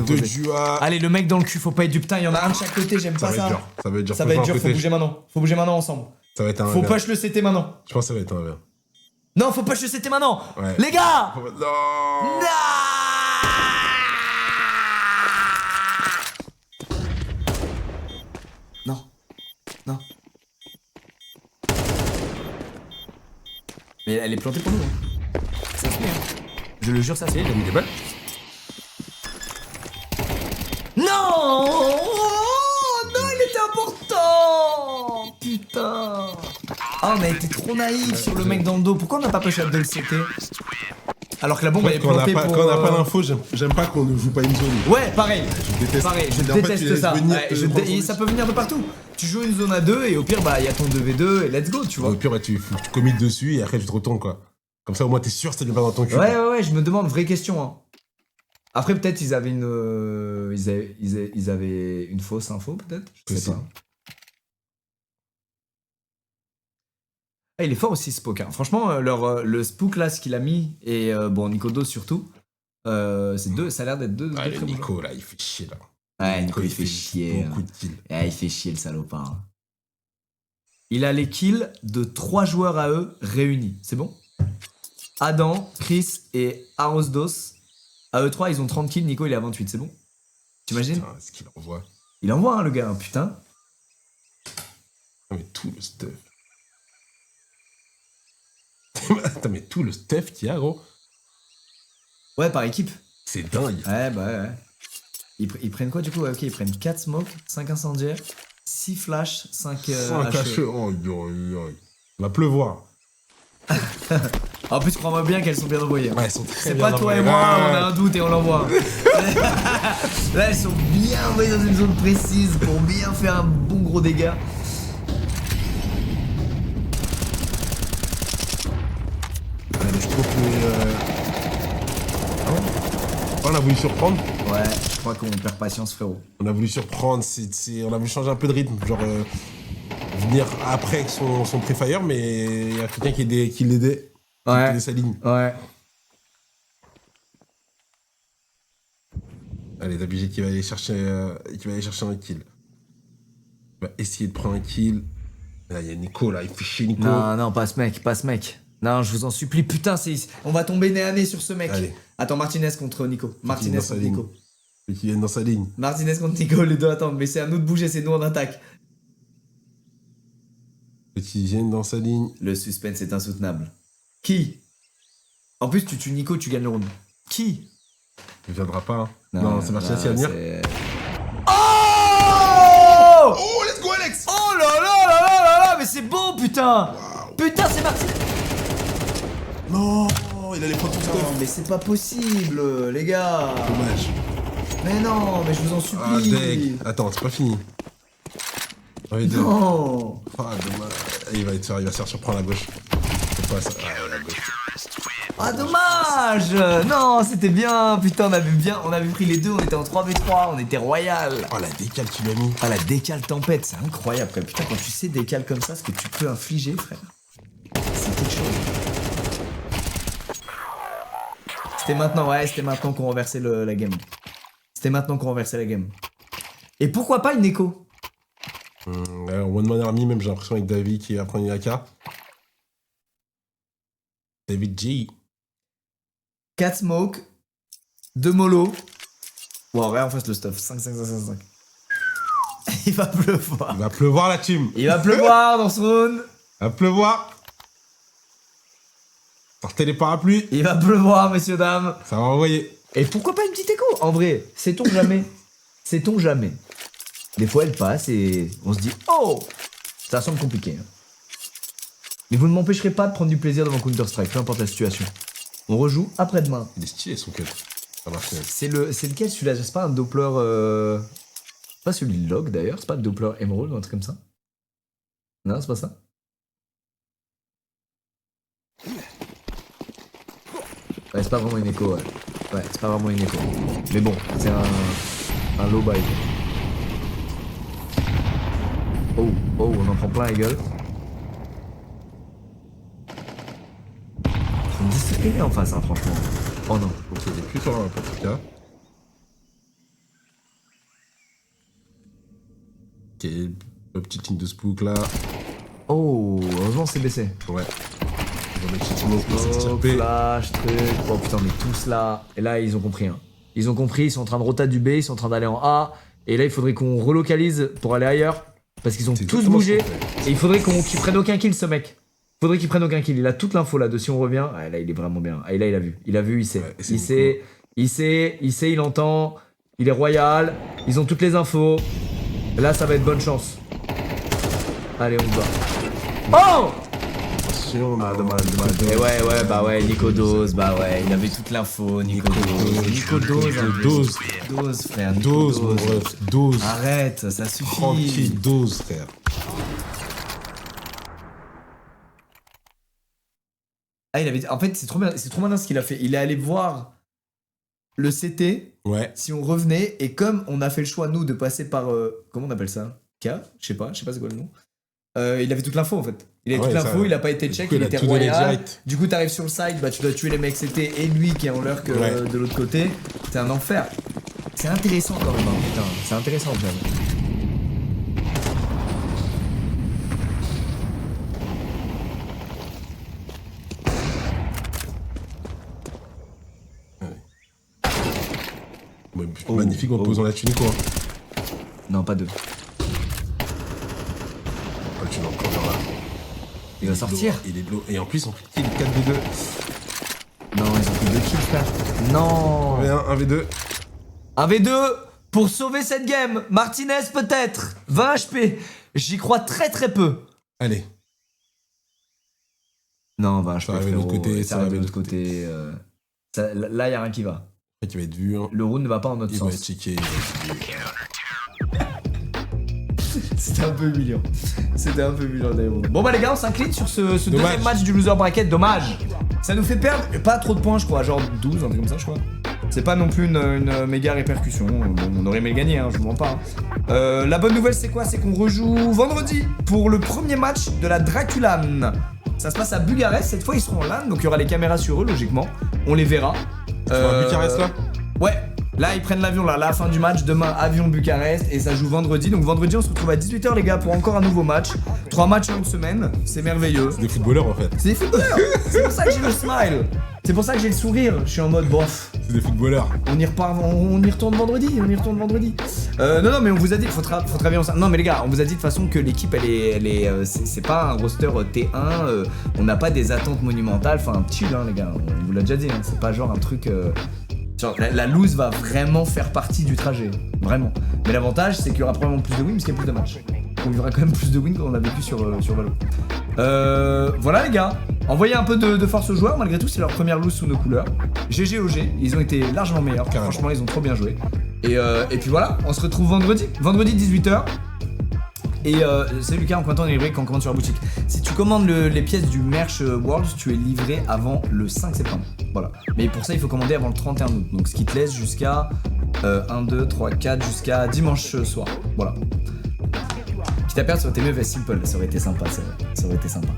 Deux duas. Allez, le mec dans le cul, faut pas être du putain, il y en a un de chaque côté, j'aime pas ça. Ça va être dur. Ça va être dur, faut bouger maintenant. Faut bouger maintenant ensemble. Ça va être un Faut push le CT maintenant. Je pense que ça va être un verre. Non, faut push le CT maintenant. Ouais. Les gars. Non. Non. Mais elle est plantée pour nous. Hein. Ça se fait. Hein. Je le jure, ça se fait. Il a mis des balles. Non. Non, il était important. Putain. Ah, on a été trop naïf sur le mec dans le dos. Pourquoi on n'a pas push up de le CT? Alors que la bombe elle est plantée pour... Quand on n'a pas l'info, j'aime pas qu'on ne joue pas une zone. Ouais, pareil. Je déteste. Pareil, je En fait, déteste tu laisses ça. venir Ouais, te prendre ça peut venir de partout. Tu joues une zone à 2 et au pire, bah, il y a ton 2v2 et let's go, tu vois. Au pire, ouais, tu commit dessus et après, tu te retournes, quoi. Comme ça, au moins, t'es sûr que ça vient pas dans ton cul. Ouais, je me demande, vraie question. Hein. Après, peut-être ils avaient une. Ils avaient une fausse info, peut-être. Je sais Possible. pas. Ah, il est fort aussi, Spook. Hein. Franchement, le Spook là, ce qu'il a mis, et bon, Nicodo surtout, c'est deux, ça a l'air d'être deux. Ah, deux le très bons Nico, là, il fait chier, là. joueurs. Ouais, Nico, il fait chier. Beaucoup de kills. Il fait chier le salopard. Il a les kills de 3 joueurs à eux réunis. C'est bon? Adam, Chris et Arosdos. À eux 3, ils ont 30 kills. Nico, il est à 28. C'est bon? T'imagines? Putain, ce qu'il envoie. Il envoie, hein, le gars. Putain. Non, mais tout le stuff. Attends, mais tout le stuff qu'il y a, gros. Ouais, par équipe. C'est dingue. Ouais, bah ouais. Ils prennent quoi du coup? Ouais, ok, ils prennent 4 smokes, 5 incendiaires, 6 flash, 5 5 HE. HE. Oh, il va pleuvoir. En plus, crois-moi bien qu'elles sont bien envoyées. Ouais, elles sont très C'est bien pas toi et envoyées. moi, Ouais, on a un doute et on l'envoie. Là, elles sont bien envoyées dans une zone précise pour bien faire un bon gros dégât. ouais, mais je trouve que. On a voulu surprendre. Ouais, je crois qu'on perd patience, frérot. On a voulu surprendre. On a voulu changer un peu de rythme. Genre. Venir après avec son pré-fire, mais il y a quelqu'un qui l'aidait. Qui Ouais. tenait sa ligne. Ouais. Allez, Dabijé qui va aller chercher un kill. Il va essayer de prendre un kill. Là, il y a Nico, là, il fait chier Nico. Non, pas ce mec, pas ce mec. Non, je vous en supplie, putain, on va tomber nez à nez sur ce mec. Allez. Attends, Martinez contre Nico. Martinez dans sa contre ligne. Nico. Et qui viennent dans sa ligne. Martinez contre Nico, les deux attendent, mais c'est à nous de bouger, c'est nous en attaque. Et qui viennent dans sa ligne. Le suspense est insoutenable. Qui? En plus, tu tues Nico, tu gagnes le round. Qui? Il viendra pas. Hein. Non, c'est Martinez qui va venir. Oh! Oh, let's go, Alex! Oh là là là là là là, mais c'est beau, putain! Wow. Putain, c'est Martinez! Non, il allait prendre tout Non, stuff. mais c'est pas possible, les gars! Dommage. Mais non, mais je vous en Ah, supplie! deg. Attends, c'est pas fini. Ouais, deg. Non! Ah, dommage. Il va se faire surprendre à gauche. C'est pas ça. Ah, à gauche. Ah, dommage! Non, c'était bien, putain, on avait pris les deux, on était en 3v3, on était royal! Oh, la décale qu'il a mis. Ah, la décale tempête, c'est incroyable, frère. Putain, quand tu sais décale comme ça, ce que tu peux infliger, frère, c'est quelque chose. C'était maintenant qu'on renversait la game. C'était maintenant qu'on renversait la game. Et pourquoi pas une écho? One Man Army, même j'ai l'impression avec David qui va prendre une AK. David G. 4 smoke, 2 mollo. Bon, regarde en face le stuff. 5. Il va pleuvoir. Il va pleuvoir la team. Il va pleuvoir dans ce round. Il va pleuvoir. Sortez les parapluies. Il va pleuvoir, messieurs, dames. Ça va envoyer. Et pourquoi pas une petite écho? En vrai, sait-on jamais? Sait-on jamais? Des fois, elle passe et on se dit « Oh !» Ça semble compliqué. Hein. Mais vous ne m'empêcherez pas de prendre du plaisir devant Counter-Strike, peu importe la situation. On rejoue après-demain. Il est stylé son cut. Ça marche bien. C'est lequel celui-là? C'est pas un Doppler... C'est pas celui de Log d'ailleurs, c'est pas un Doppler Emerald ou un truc comme ça? Non, c'est pas ça? Ouais, c'est pas vraiment une écho, ouais. Ouais, c'est pas vraiment une écho. Mais bon, c'est un low buy. Oh, on en prend plein la gueule. Ils sont disciplinés en face, hein, franchement. Oh non. Donc il est plus sur un en tout cas. Ok, une petite ligne de spook là. Oh, heureusement c'est baissé. Ouais. Ils vont mettre une smoke pour Oh, s'extirper. flash, truc. Oh putain, mais tous là. Et là, ils ont compris. Hein. Ils ont compris, ils sont en train de rota du B, ils sont en train d'aller en A. Et là, il faudrait qu'on relocalise pour aller ailleurs. Parce qu'ils ont C'est tous exactement bougé. ce qu'on fait. Et il faudrait qu'il prenne aucun kill, ce mec. Faudrait qu'il prenne aucun kill. Il a toute l'info là. De si on revient. Ah, là, il est vraiment bien. Ah, et là, il a vu. Il a vu, il sait. Ouais, c'est Il sait, il entend. Il est royal. Ils ont toutes les infos. Là, ça va être bonne chance. Allez, on se bat. Oh! attention. Ah, dommage. Et ouais, bah ouais, Nico Dose, bah ouais, il avait toute l'info, Nico Dose, frère, Nico Dose, mon ref, dose. Arrête, ça suffit. Tranquille, dose, frère. Ah, en fait, c'est trop malin ce qu'il a fait. Il est allé voir le CT, Ouais. si on revenait, et comme on a fait le choix, nous, de passer par, comment on appelle ça? K? Je sais pas c'est quoi le nom. Il avait toute l'info en fait. Il avait toute l'info, il a pas été check, il était royal. Du coup, t'arrives sur le site, bah tu dois tuer les mecs CT et lui qui est en lurk de l'autre côté. C'est un enfer. C'est intéressant quand même, hein, putain. C'est intéressant quand même. Ouais, magnifique en posant la thune, quoi. Non, pas deux. Ah, tu l'as encore là. Il va sortir. Il est de l'eau. Et en plus, on fait kill 4v2. Non, ils ont pris 2 kills, frère. Non. 1v1, 1v2. 1v2 pour sauver cette game. Martinez peut-être. 20 HP. J'y crois très peu. Allez. Non, 20 HP. Ça arrive de l'autre côté. Ça arrive de l'autre côté. Là, y a rien qui va. Après, tu vas être vu. Hein. Le round ne va pas en notre Il va sens. être checké. C'était un peu humiliant. D'ailleurs. Bon bah les gars, on s'incline sur ce deuxième match du loser bracket. Dommage. Ça nous fait perdre pas trop de points, je crois, genre 12, un truc comme ça, je crois. C'est pas non plus une méga répercussion. Bon, on aurait aimé le gagner, hein, je vous mens pas. Hein. La bonne nouvelle, c'est quoi? C'est qu'on rejoue vendredi pour le premier match de la Draculan. Ça se passe à Bucarest. Cette fois, ils seront en LAN, donc il y aura les caméras sur eux, logiquement. On les verra. À Bucarest là? Ouais. Là, ils prennent l'avion, là, la fin du match. Demain, avion Bucarest. Et ça joue vendredi. Donc, vendredi, on se retrouve à 18h, les gars, pour encore un nouveau match. 3 matchs en une semaine. C'est merveilleux. C'est des footballeurs en fait. C'est des footballeurs. C'est pour ça que j'ai le smile. C'est pour ça que j'ai le sourire. Je suis en mode bof. C'est des footballeurs. On y retourne vendredi. Non, mais on vous a dit, faut travailler ensemble. Non, mais les gars, on vous a dit de toute façon que l'équipe, c'est pas un roster T1. On n'a pas des attentes monumentales. Enfin, chill, hein, les gars. On vous l'a déjà dit. Hein, c'est pas genre un truc. Genre, la loose va vraiment faire partie du trajet, vraiment. Mais l'avantage, c'est qu'il y aura probablement plus de wins parce qu'il y a plus de matchs. Donc il y aura quand même plus de wins qu'on a vécu sur Valo. Voilà les gars, envoyez un peu de force aux joueurs, malgré tout c'est leur première loose sous nos couleurs. GG OG, ils ont été largement meilleurs, franchement ils ont trop bien joué. Et puis voilà, on se retrouve vendredi 18h. Et c'est Lucas, en commentant livré quand on commande sur la boutique. Si tu commandes les pièces du merch World, tu es livré avant le 5 septembre. Voilà. Mais pour ça, il faut commander avant le 31 août. Donc ce qui te laisse jusqu'à 1, 2, 3, 4, jusqu'à dimanche soir. Voilà. Quitte à perdre, ça aurait été mieux avec Simple. Ça aurait été sympa, ça aurait été sympa.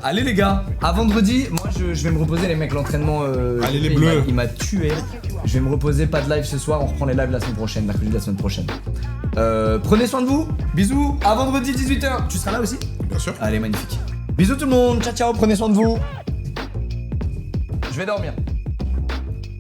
Allez les gars, à vendredi. Moi je vais me reposer les mecs, l'entraînement allez les bleus. Il m'a tué. Je vais me reposer, pas de live ce soir, on reprend les lives la semaine prochaine, mercredi de la semaine prochaine. Prenez soin de vous, bisous, à vendredi 18h. Tu seras là aussi? Bien sûr. Allez, magnifique. Bisous tout le monde, ciao ciao, prenez soin de vous. Je vais dormir.